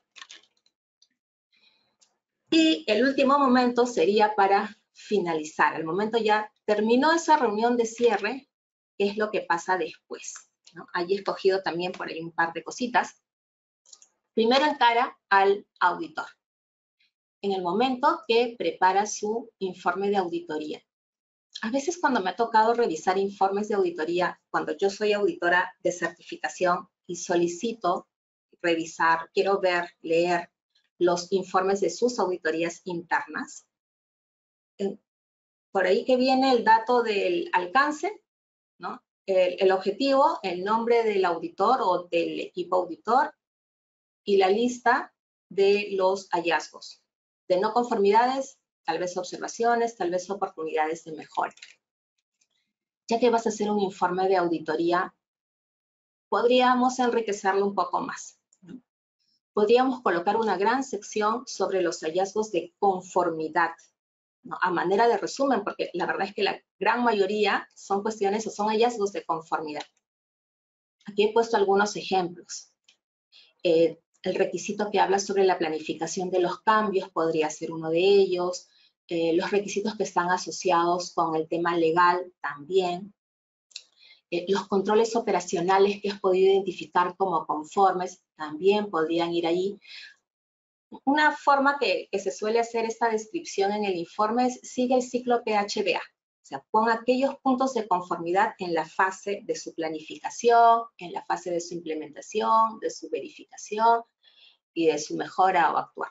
Y el último momento sería para finalizar. Al momento ya terminó esa reunión de cierre, ¿qué es lo que pasa después? ¿No? Allí he escogido también por ahí un par de cositas. Primero encara al auditor. En el momento que prepara su informe de auditoría. A veces cuando me ha tocado revisar informes de auditoría, cuando yo soy auditora de certificación y solicito revisar, quiero ver, leer los informes de sus auditorías internas, por ahí que viene el dato del alcance, ¿no? El objetivo, el nombre del auditor o del equipo auditor y la lista de los hallazgos. De no conformidades, tal vez observaciones, tal vez oportunidades de mejora. Ya que vas a hacer un informe de auditoría, podríamos enriquecerlo un poco más, ¿no? Podríamos colocar una gran sección sobre los hallazgos de conformidad, ¿no? A manera de resumen, porque la verdad es que la gran mayoría son cuestiones o son hallazgos de conformidad. Aquí he puesto algunos ejemplos. El requisito que habla sobre la planificación de los cambios podría ser uno de ellos. Los requisitos que están asociados con el tema legal también. Los controles operacionales que has podido identificar como conformes también podrían ir allí. Una forma que se suele hacer esta descripción en el informe es sigue el ciclo PHBA. O sea, pon aquellos puntos de conformidad en la fase de su planificación, en la fase de su implementación, de su verificación y de su mejora o actuar.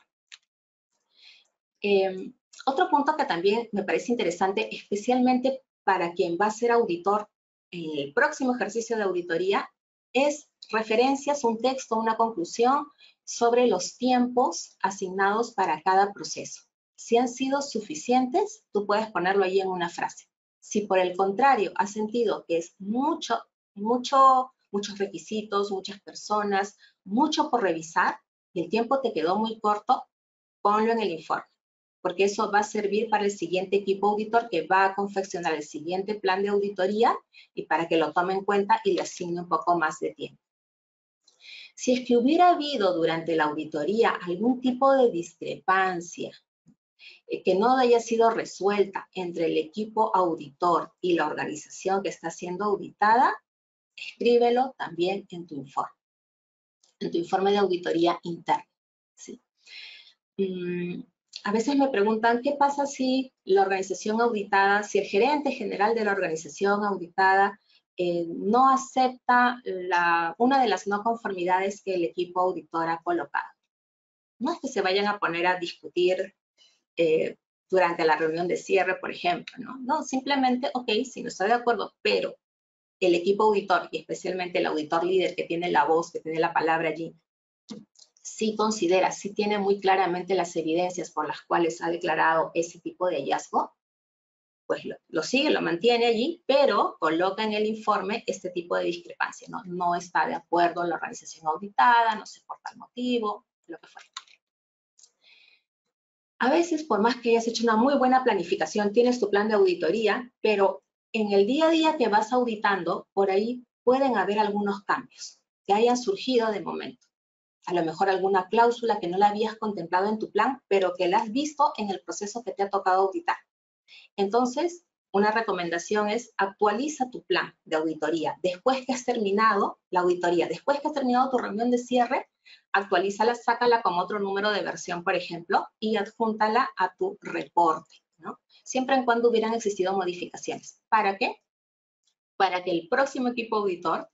Otro punto que también me parece interesante, especialmente para quien va a ser auditor en el próximo ejercicio de auditoría, es referencias, un texto, una conclusión sobre los tiempos asignados para cada proceso. Si han sido suficientes, tú puedes ponerlo ahí en una frase. Si por el contrario has sentido que es muchos requisitos, muchas personas, mucho por revisar y el tiempo te quedó muy corto, ponlo en el informe, porque eso va a servir para el siguiente equipo auditor que va a confeccionar el siguiente plan de auditoría y para que lo tome en cuenta y le asigne un poco más de tiempo. Si es que hubiera habido durante la auditoría algún tipo de discrepancia que no haya sido resuelta entre el equipo auditor y la organización que está siendo auditada, escríbelo también en tu informe de auditoría interna, ¿sí? A veces me preguntan, ¿qué pasa si la organización auditada, si el gerente general de la organización auditada no acepta una de las no conformidades que el equipo auditor ha colocado? No es que se vayan a poner a discutir durante la reunión de cierre, por ejemplo, ¿no? No, simplemente, ok, si no estoy de acuerdo, pero el equipo auditor y especialmente el auditor líder que tiene la voz, que tiene la palabra allí, sí considera, sí tiene muy claramente las evidencias por las cuales ha declarado ese tipo de hallazgo, pues lo sigue, lo mantiene allí, pero coloca en el informe este tipo de discrepancia, ¿no? No está de acuerdo la organización auditada, no sé por tal motivo, lo que fuera. A veces, por más que hayas hecho una muy buena planificación, tienes tu plan de auditoría, pero en el día a día que vas auditando, por ahí pueden haber algunos cambios que hayan surgido de momento. A lo mejor alguna cláusula que no la habías contemplado en tu plan, pero que la has visto en el proceso que te ha tocado auditar. Entonces, una recomendación es actualiza tu plan de auditoría. Después que has terminado la auditoría, después que has terminado tu reunión de cierre, actualízala, sácala con otro número de versión, por ejemplo, y adjúntala a tu reporte, ¿no? Siempre y cuando hubieran existido modificaciones. ¿Para qué? Para que el próximo equipo auditor,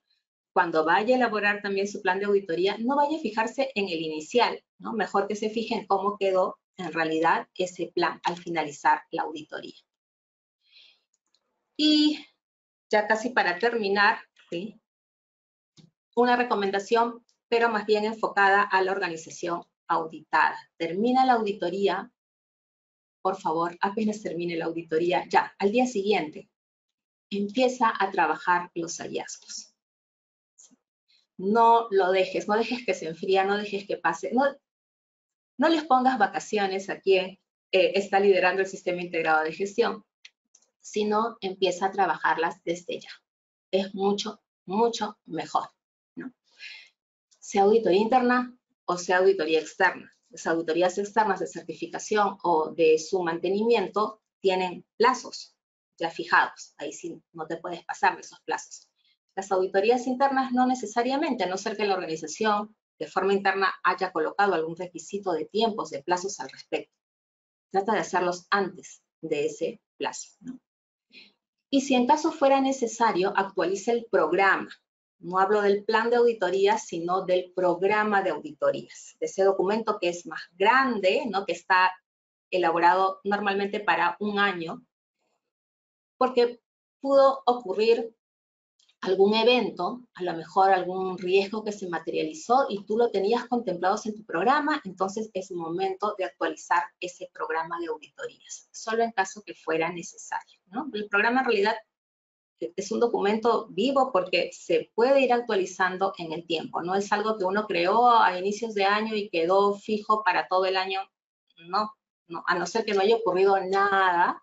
cuando vaya a elaborar también su plan de auditoría, no vaya a fijarse en el inicial, ¿no? Mejor que se fije en cómo quedó en realidad ese plan al finalizar la auditoría. Y ya casi para terminar, ¿sí? Una recomendación, pero más bien enfocada a la organización auditada. Termina la auditoría, por favor, apenas termine la auditoría, ya, al día siguiente, empieza a trabajar los hallazgos. No lo dejes, no dejes que se enfríe, no dejes que pase, no les pongas vacaciones a quien está liderando el sistema integrado de gestión, sino empieza a trabajarlas desde ya. Es mucho, mucho mejor, ¿no? Sea auditoría interna o sea auditoría externa. Las auditorías externas de certificación o de su mantenimiento tienen plazos ya fijados. Ahí sí no te puedes pasar de esos plazos. Las auditorías internas no necesariamente, a no ser que la organización de forma interna haya colocado algún requisito de tiempos, de plazos al respecto. Trata de hacerlos antes de ese plazo, ¿no? Y si en caso fuera necesario, actualice el programa. No hablo del plan de auditorías, sino del programa de auditorías, de ese documento que es más grande, ¿no? Que está elaborado normalmente para un año, porque pudo ocurrir algún evento, a lo mejor algún riesgo que se materializó y tú lo tenías contemplado en tu programa, entonces es momento de actualizar ese programa de auditorías, solo en caso que fuera necesario, ¿no? El programa en realidad es un documento vivo porque se puede ir actualizando en el tiempo, no es algo que uno creó a inicios de año y quedó fijo para todo el año, no, a no ser que no haya ocurrido nada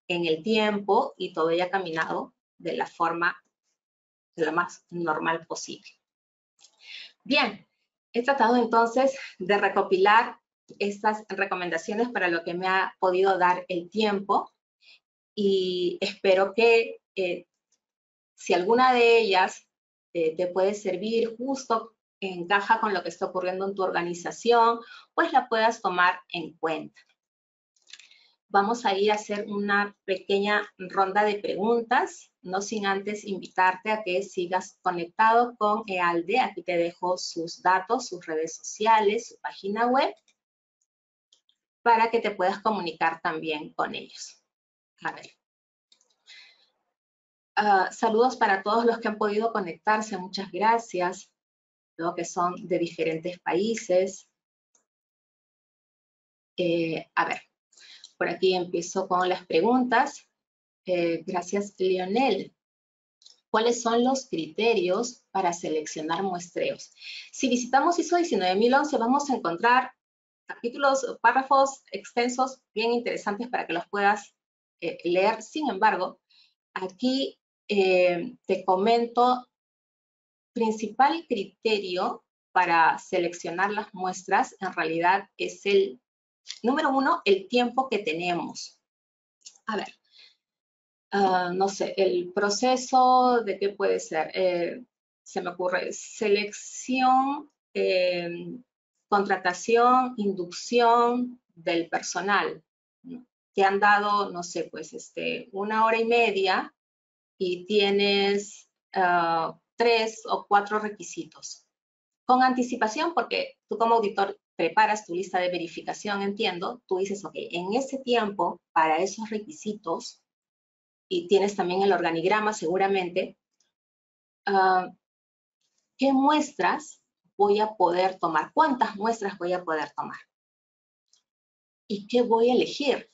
en el tiempo y todo haya caminado de la forma lo más normal posible. Bien, he tratado entonces de recopilar estas recomendaciones para lo que me ha podido dar el tiempo y espero que si alguna de ellas te puede servir, justo encaja con lo que está ocurriendo en tu organización, pues la puedas tomar en cuenta. Vamos a ir a hacer una pequeña ronda de preguntas, no sin antes invitarte a que sigas conectado con EALDE. Aquí te dejo sus datos, sus redes sociales, su página web, para que te puedas comunicar también con ellos. A ver. Saludos para todos los que han podido conectarse, muchas gracias. Veo que son de diferentes países. A ver. Por aquí empiezo con las preguntas. Gracias, Lionel. ¿Cuáles son los criterios para seleccionar muestreos? Si visitamos ISO 19011, vamos a encontrar capítulos, párrafos extensos, bien interesantes para que los puedas leer. Sin embargo, aquí te comento, principal criterio para seleccionar las muestras, en realidad es el número uno, el tiempo que tenemos. A ver, no sé, el proceso de qué puede ser. Se me ocurre selección, contratación, inducción del personal. ¿No? Te han dado, no sé, pues 1 hora y media y tienes 3 o 4 requisitos. Con anticipación, porque tú como auditor preparas tu lista de verificación, entiendo, tú dices, ok, en ese tiempo, para esos requisitos, y tienes también el organigrama seguramente, ¿qué muestras voy a poder tomar? ¿Cuántas muestras voy a poder tomar? ¿Y qué voy a elegir?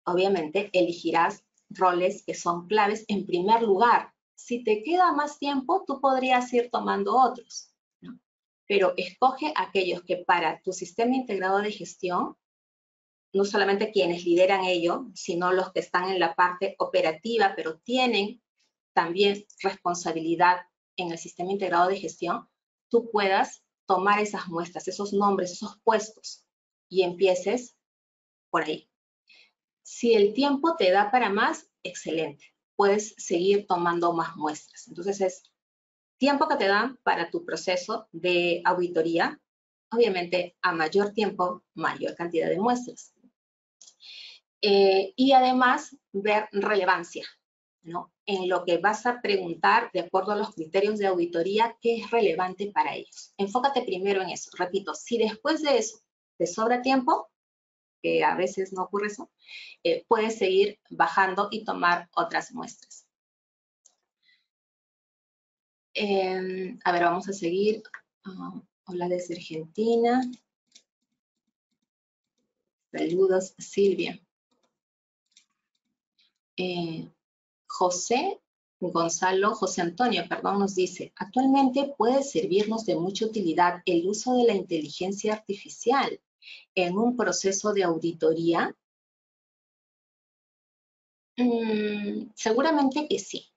Obviamente, elegirás roles que son claves en primer lugar. Si te queda más tiempo, tú podrías ir tomando otros, ¿no? Pero escoge aquellos que para tu sistema integrado de gestión, no solamente quienes lideran ello, sino los que están en la parte operativa, pero tienen también responsabilidad en el sistema integrado de gestión, tú puedas tomar esas muestras, esos nombres, esos puestos y empieces por ahí. Si el tiempo te da para más, excelente. Puedes seguir tomando más muestras. Entonces es tiempo que te dan para tu proceso de auditoría. Obviamente, a mayor tiempo, mayor cantidad de muestras. Y además, ver relevancia, ¿no? En lo que vas a preguntar, de acuerdo a los criterios de auditoría, qué es relevante para ellos. Enfócate primero en eso. Repito, si después de eso te sobra tiempo, que a veces no ocurre eso, puedes seguir bajando y tomar otras muestras. A ver, vamos a seguir. Hola desde Argentina. Saludos, Silvia. José Antonio, perdón, nos dice, actualmente puede servirnos de mucha utilidad el uso de la inteligencia artificial en un proceso de auditoría. Seguramente que sí.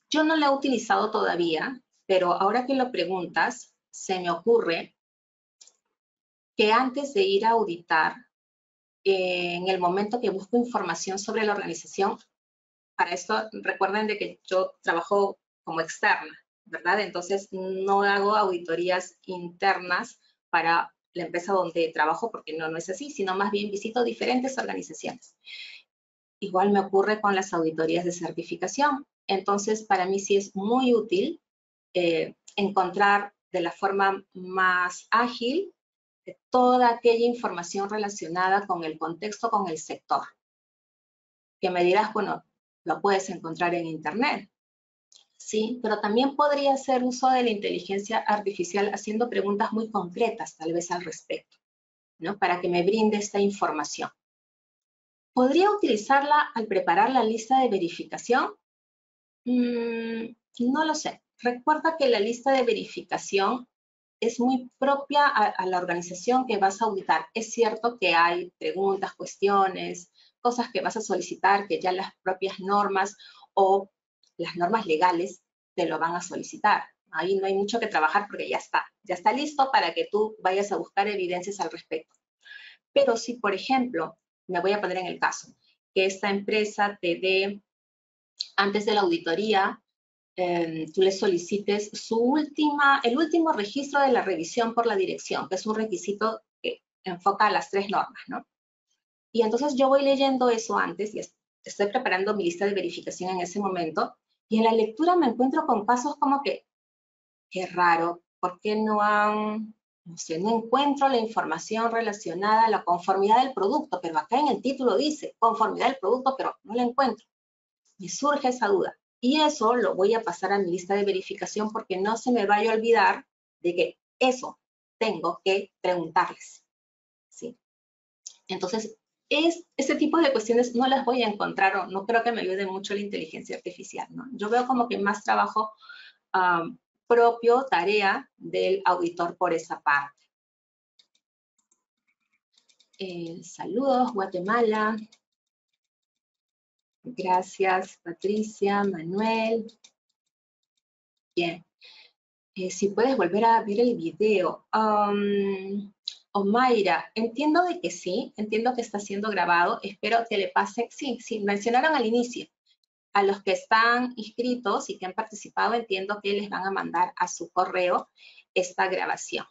Yo no la he utilizado todavía, pero ahora que lo preguntas, se me ocurre que antes de ir a auditar, en el momento que busco información sobre la organización, para esto recuerden de que yo trabajo como externa, ¿verdad? Entonces no hago auditorías internas para la empresa donde trabajo, porque no es así, sino más bien visito diferentes organizaciones. Igual me ocurre con las auditorías de certificación. Entonces, para mí sí es muy útil encontrar de la forma más ágil toda aquella información relacionada con el contexto, con el sector. Que me dirás, bueno, lo puedes encontrar en Internet. Sí, pero también podría hacer uso de la inteligencia artificial haciendo preguntas muy concretas, tal vez al respecto, ¿no? Para que me brinde esta información. ¿Podría utilizarla al preparar la lista de verificación? No lo sé. Recuerda que la lista de verificación es muy propia a la organización que vas a auditar. Es cierto que hay preguntas, cuestiones, cosas que vas a solicitar que ya las propias normas o las normas legales te lo van a solicitar. Ahí no hay mucho que trabajar porque ya está listo para que tú vayas a buscar evidencias al respecto. Pero si, por ejemplo, me voy a poner en el caso, que esta empresa te dé, antes de la auditoría, tú le solicites el último registro de la revisión por la dirección, que es un requisito que enfoca a las 3 normas, ¿no? Y entonces yo voy leyendo eso antes y estoy preparando mi lista de verificación en ese momento y en la lectura me encuentro con casos como que, qué raro, ¿por qué no sé, no encuentro la información relacionada a la conformidad del producto, pero acá en el título dice conformidad del producto, pero no la encuentro? Me surge esa duda. Y eso lo voy a pasar a mi lista de verificación porque no se me vaya a olvidar de que eso tengo que preguntarles, ¿sí? Entonces, ese tipo de cuestiones no las voy a encontrar o no creo que me ayude mucho la inteligencia artificial, ¿no? Yo veo como que más trabajo propio, tarea del auditor por esa parte. Saludos, Guatemala. Gracias, Patricia, Manuel. Bien. Si puedes volver a ver el video. Omaira, entiendo de que sí, entiendo que está siendo grabado. Espero que le pase. Sí, mencionaron al inicio. A los que están inscritos y que han participado, entiendo que les van a mandar a su correo esta grabación.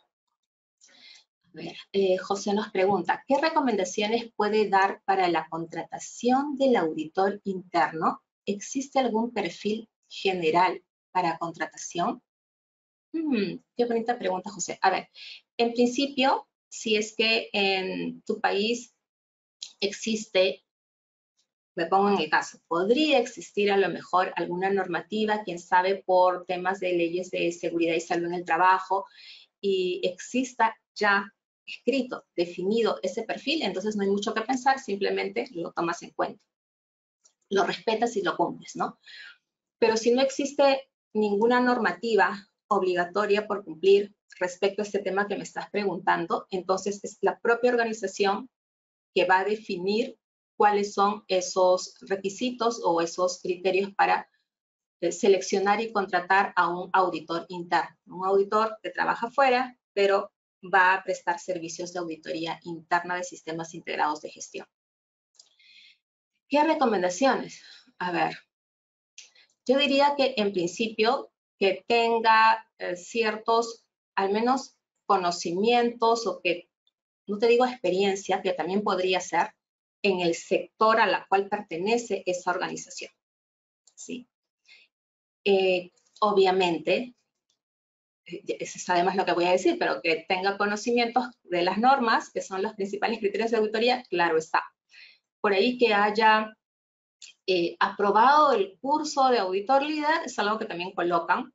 A ver, José nos pregunta, ¿qué recomendaciones puede dar para la contratación del auditor interno? ¿Existe algún perfil general para contratación? Qué bonita pregunta, José. A ver, en principio, si es que en tu país existe me pongo en el caso, podría existir a lo mejor alguna normativa, quién sabe, por temas de leyes de seguridad y salud en el trabajo, y exista ya escrito, definido ese perfil, entonces no hay mucho que pensar, simplemente lo tomas en cuenta. Lo respetas y lo cumples, ¿no? Pero si no existe ninguna normativa obligatoria por cumplir respecto a este tema que me estás preguntando, entonces es la propia organización que va a definir cuáles son esos requisitos o esos criterios para seleccionar y contratar a un auditor interno. Un auditor que trabaja fuera, pero va a prestar servicios de auditoría interna de sistemas integrados de gestión. ¿Qué recomendaciones? A ver, yo diría que en principio que tenga ciertos, al menos conocimientos o que, no te digo experiencia, que también podría ser en el sector a la cual pertenece esa organización. ¿Sí? Obviamente, sabe más lo que voy a decir, pero que tenga conocimientos de las normas, que son los principales criterios de auditoría, claro está. Por ahí que haya aprobado el curso de auditor líder, es algo que también colocan.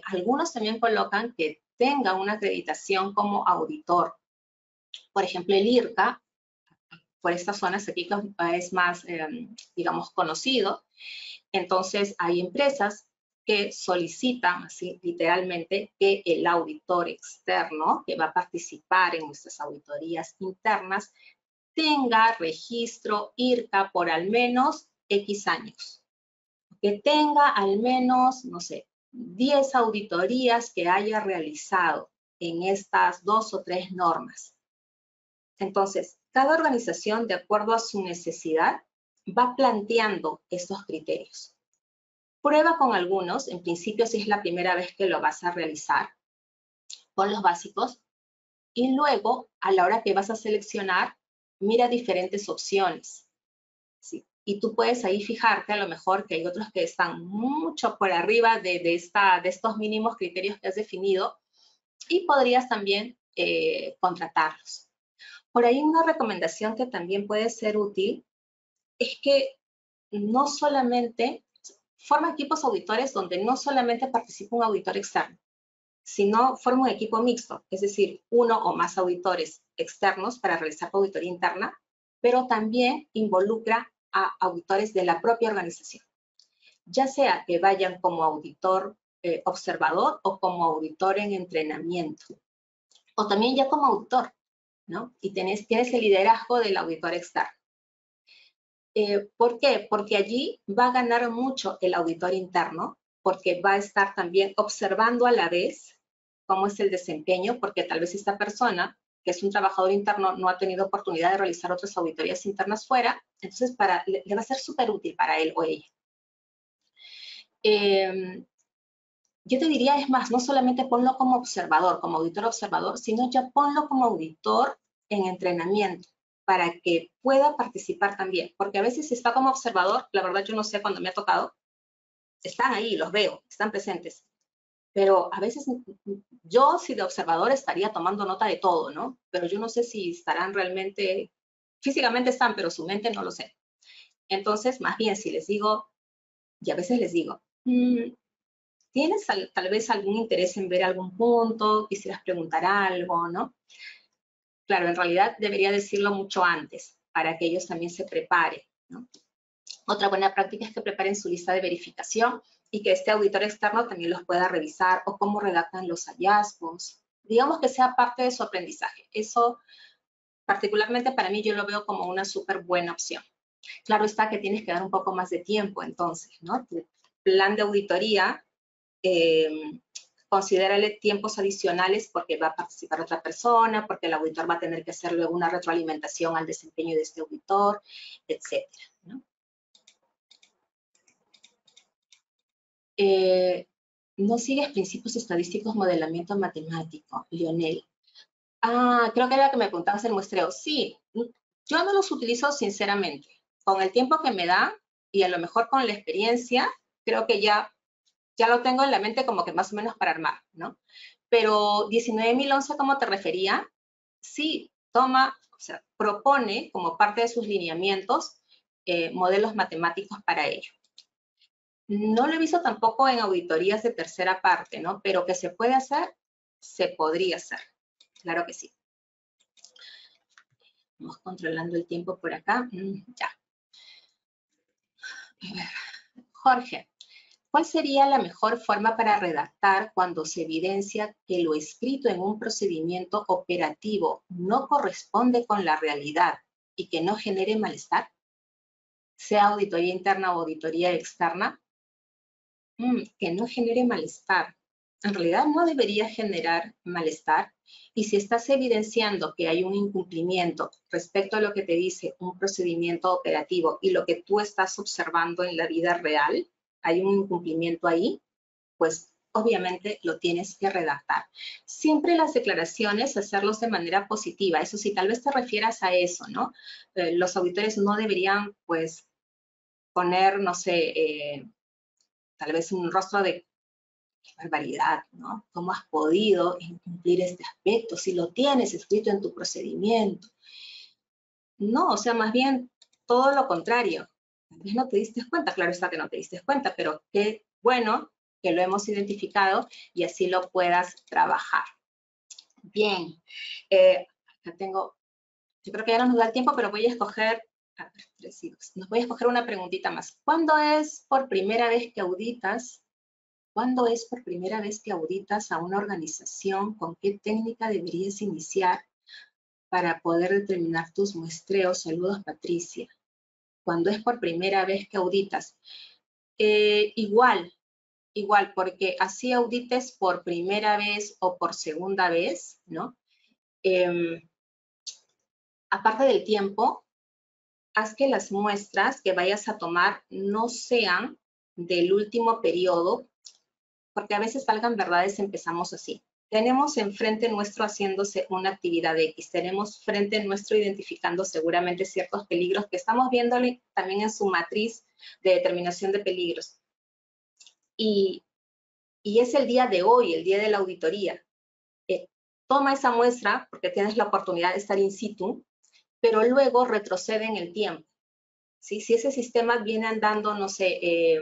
Algunos también colocan que tenga una acreditación como auditor. Por ejemplo, el IRCA, por estas zonas aquí es más, digamos, conocido. Entonces, hay empresas que solicitan, así literalmente, que el auditor externo que va a participar en nuestras auditorías internas tenga registro IRCA por al menos X años. Que tenga al menos, no sé, 10 auditorías que haya realizado en estas 2 o 3 normas. Entonces, cada organización, de acuerdo a su necesidad, va planteando estos criterios. Prueba con algunos, en principio si es la primera vez que lo vas a realizar, con los básicos, y luego, a la hora que vas a seleccionar, mira diferentes opciones. ¿Sí? Y tú puedes ahí fijarte a lo mejor que hay otros que están mucho por arriba de estos mínimos criterios que has definido y podrías también contratarlos. Por ahí una recomendación que también puede ser útil es que no solamente forma equipos auditores donde no solamente participa un auditor externo, sino forma un equipo mixto, es decir, uno o más auditores externos para realizar auditoría interna, pero también involucra a auditores de la propia organización, ya sea que vayan como auditor observador o como auditor en entrenamiento, o también ya como auditor, ¿no? Y tienes el liderazgo del auditor externo. ¿Por qué? Porque allí va a ganar mucho el auditor interno, porque va a estar también observando a la vez cómo es el desempeño, porque tal vez esta persona, que es un trabajador interno, no ha tenido oportunidad de realizar otras auditorías internas fuera, entonces le va a ser súper útil para él o ella. Yo te diría, es más, no solamente ponlo como observador, como auditor observador, sino ya ponlo como auditor en entrenamiento, para que pueda participar también, porque a veces si está como observador, la verdad yo no sé cuándo me ha tocado, están ahí, los veo, están presentes, pero a veces yo si de observador estaría tomando nota de todo, ¿no? Pero yo no sé si estarán realmente, físicamente están, pero su mente no lo sé. Entonces, más bien, si les digo, y a veces les digo, ¿tienes tal vez algún interés en ver algún punto? ¿Quisieras preguntar algo, no? Claro, en realidad debería decirlo mucho antes, para que ellos también se preparen, ¿no? Otra buena práctica es que preparen su lista de verificación y que este auditor externo también los pueda revisar o cómo redactan los hallazgos. Digamos que sea parte de su aprendizaje. Eso, particularmente para mí, yo lo veo como una súper buena opción. Claro está que tienes que dar un poco más de tiempo, entonces, ¿no? Tu plan de auditoría, considérale tiempos adicionales porque va a participar otra persona, porque el auditor va a tener que hacer luego una retroalimentación al desempeño de este auditor, etcétera, ¿no? No sigues principios estadísticos, modelamiento matemático, Lionel. Creo que era que me preguntabas el muestreo. Sí, yo no los utilizo sinceramente. Con el tiempo que me da y a lo mejor con la experiencia, creo que ya lo tengo en la mente como que más o menos para armar, ¿no? Pero 19.011, ¿cómo te refería? Sí, toma, o sea, propone como parte de sus lineamientos modelos matemáticos para ello. No lo he visto tampoco en auditorías de tercera parte, ¿no? Pero que se puede hacer, se podría hacer. Claro que sí. Vamos controlando el tiempo por acá. Ya. Jorge, ¿cuál sería la mejor forma para redactar cuando se evidencia que lo escrito en un procedimiento operativo no corresponde con la realidad y que no genere malestar? Sea auditoría interna o auditoría externa, que no genere malestar. En realidad no debería generar malestar. Y si estás evidenciando que hay un incumplimiento respecto a lo que te dice un procedimiento operativo y lo que tú estás observando en la vida real, hay un incumplimiento ahí, pues obviamente lo tienes que redactar. Siempre las declaraciones, hacerlos de manera positiva. Eso sí, tal vez te refieras a eso, ¿no? Los auditores no deberían, pues, poner, no sé, tal vez un rostro de qué barbaridad, ¿no? ¿Cómo has podido incumplir este aspecto si lo tienes escrito en tu procedimiento? No, o sea, más bien todo lo contrario. Tal vez no te diste cuenta, claro está que no te diste cuenta, pero qué bueno que lo hemos identificado y así lo puedas trabajar. Bien, acá tengo, yo creo que ya no nos da el tiempo, pero voy a escoger, a ver, 3 y 2, nos voy a escoger una preguntita más. ¿Cuándo es por primera vez que auditas? ¿Cuándo es por primera vez que auditas a una organización? ¿Con qué técnica deberías iniciar para poder determinar tus muestreos? Saludos, Patricia. ¿Cuándo es por primera vez que auditas? Igual, porque así audites por primera vez o por segunda vez, ¿no? Aparte del tiempo, haz que las muestras que vayas a tomar no sean del último periodo, porque a veces valgan verdades, empezamos así. Tenemos enfrente nuestro haciéndose una actividad X, tenemos frente nuestro identificando seguramente ciertos peligros que estamos viéndole también en su matriz de determinación de peligros. Y es el día de hoy, el día de la auditoría. Toma esa muestra porque tienes la oportunidad de estar in situ, pero luego retrocede en el tiempo. ¿Sí? Si ese sistema viene andando, no sé,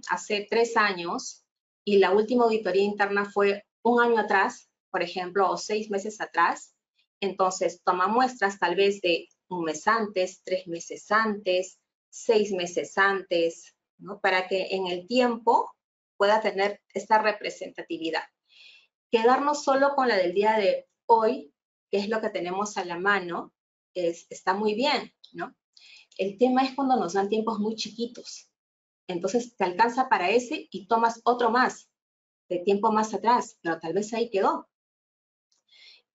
hace 3 años y la última auditoría interna fue 1 año atrás, por ejemplo, o 6 meses atrás, entonces toma muestras tal vez de 1 mes antes, 3 meses antes, 6 meses antes, ¿no? Para que en el tiempo pueda tener esta representatividad. Quedarnos solo con la del día de hoy, que es lo que tenemos a la mano, está muy bien, ¿no? El tema es cuando nos dan tiempos muy chiquitos. Entonces te alcanza para ese y tomas otro más, de tiempo más atrás, pero tal vez ahí quedó.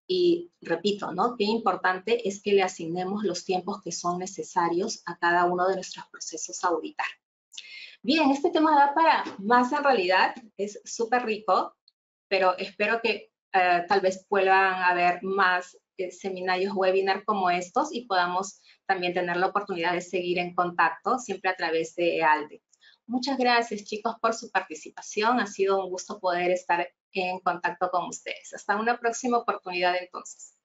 Y repito, ¿no? Qué importante es que le asignemos los tiempos que son necesarios a cada uno de nuestros procesos a auditar. Bien, este tema da para más en realidad, es súper rico, pero espero que tal vez puedan haber más seminarios, webinar como estos y podamos también tener la oportunidad de seguir en contacto, siempre a través de ALDE. Muchas gracias, chicos, por su participación. Ha sido un gusto poder estar en contacto con ustedes. Hasta una próxima oportunidad, entonces.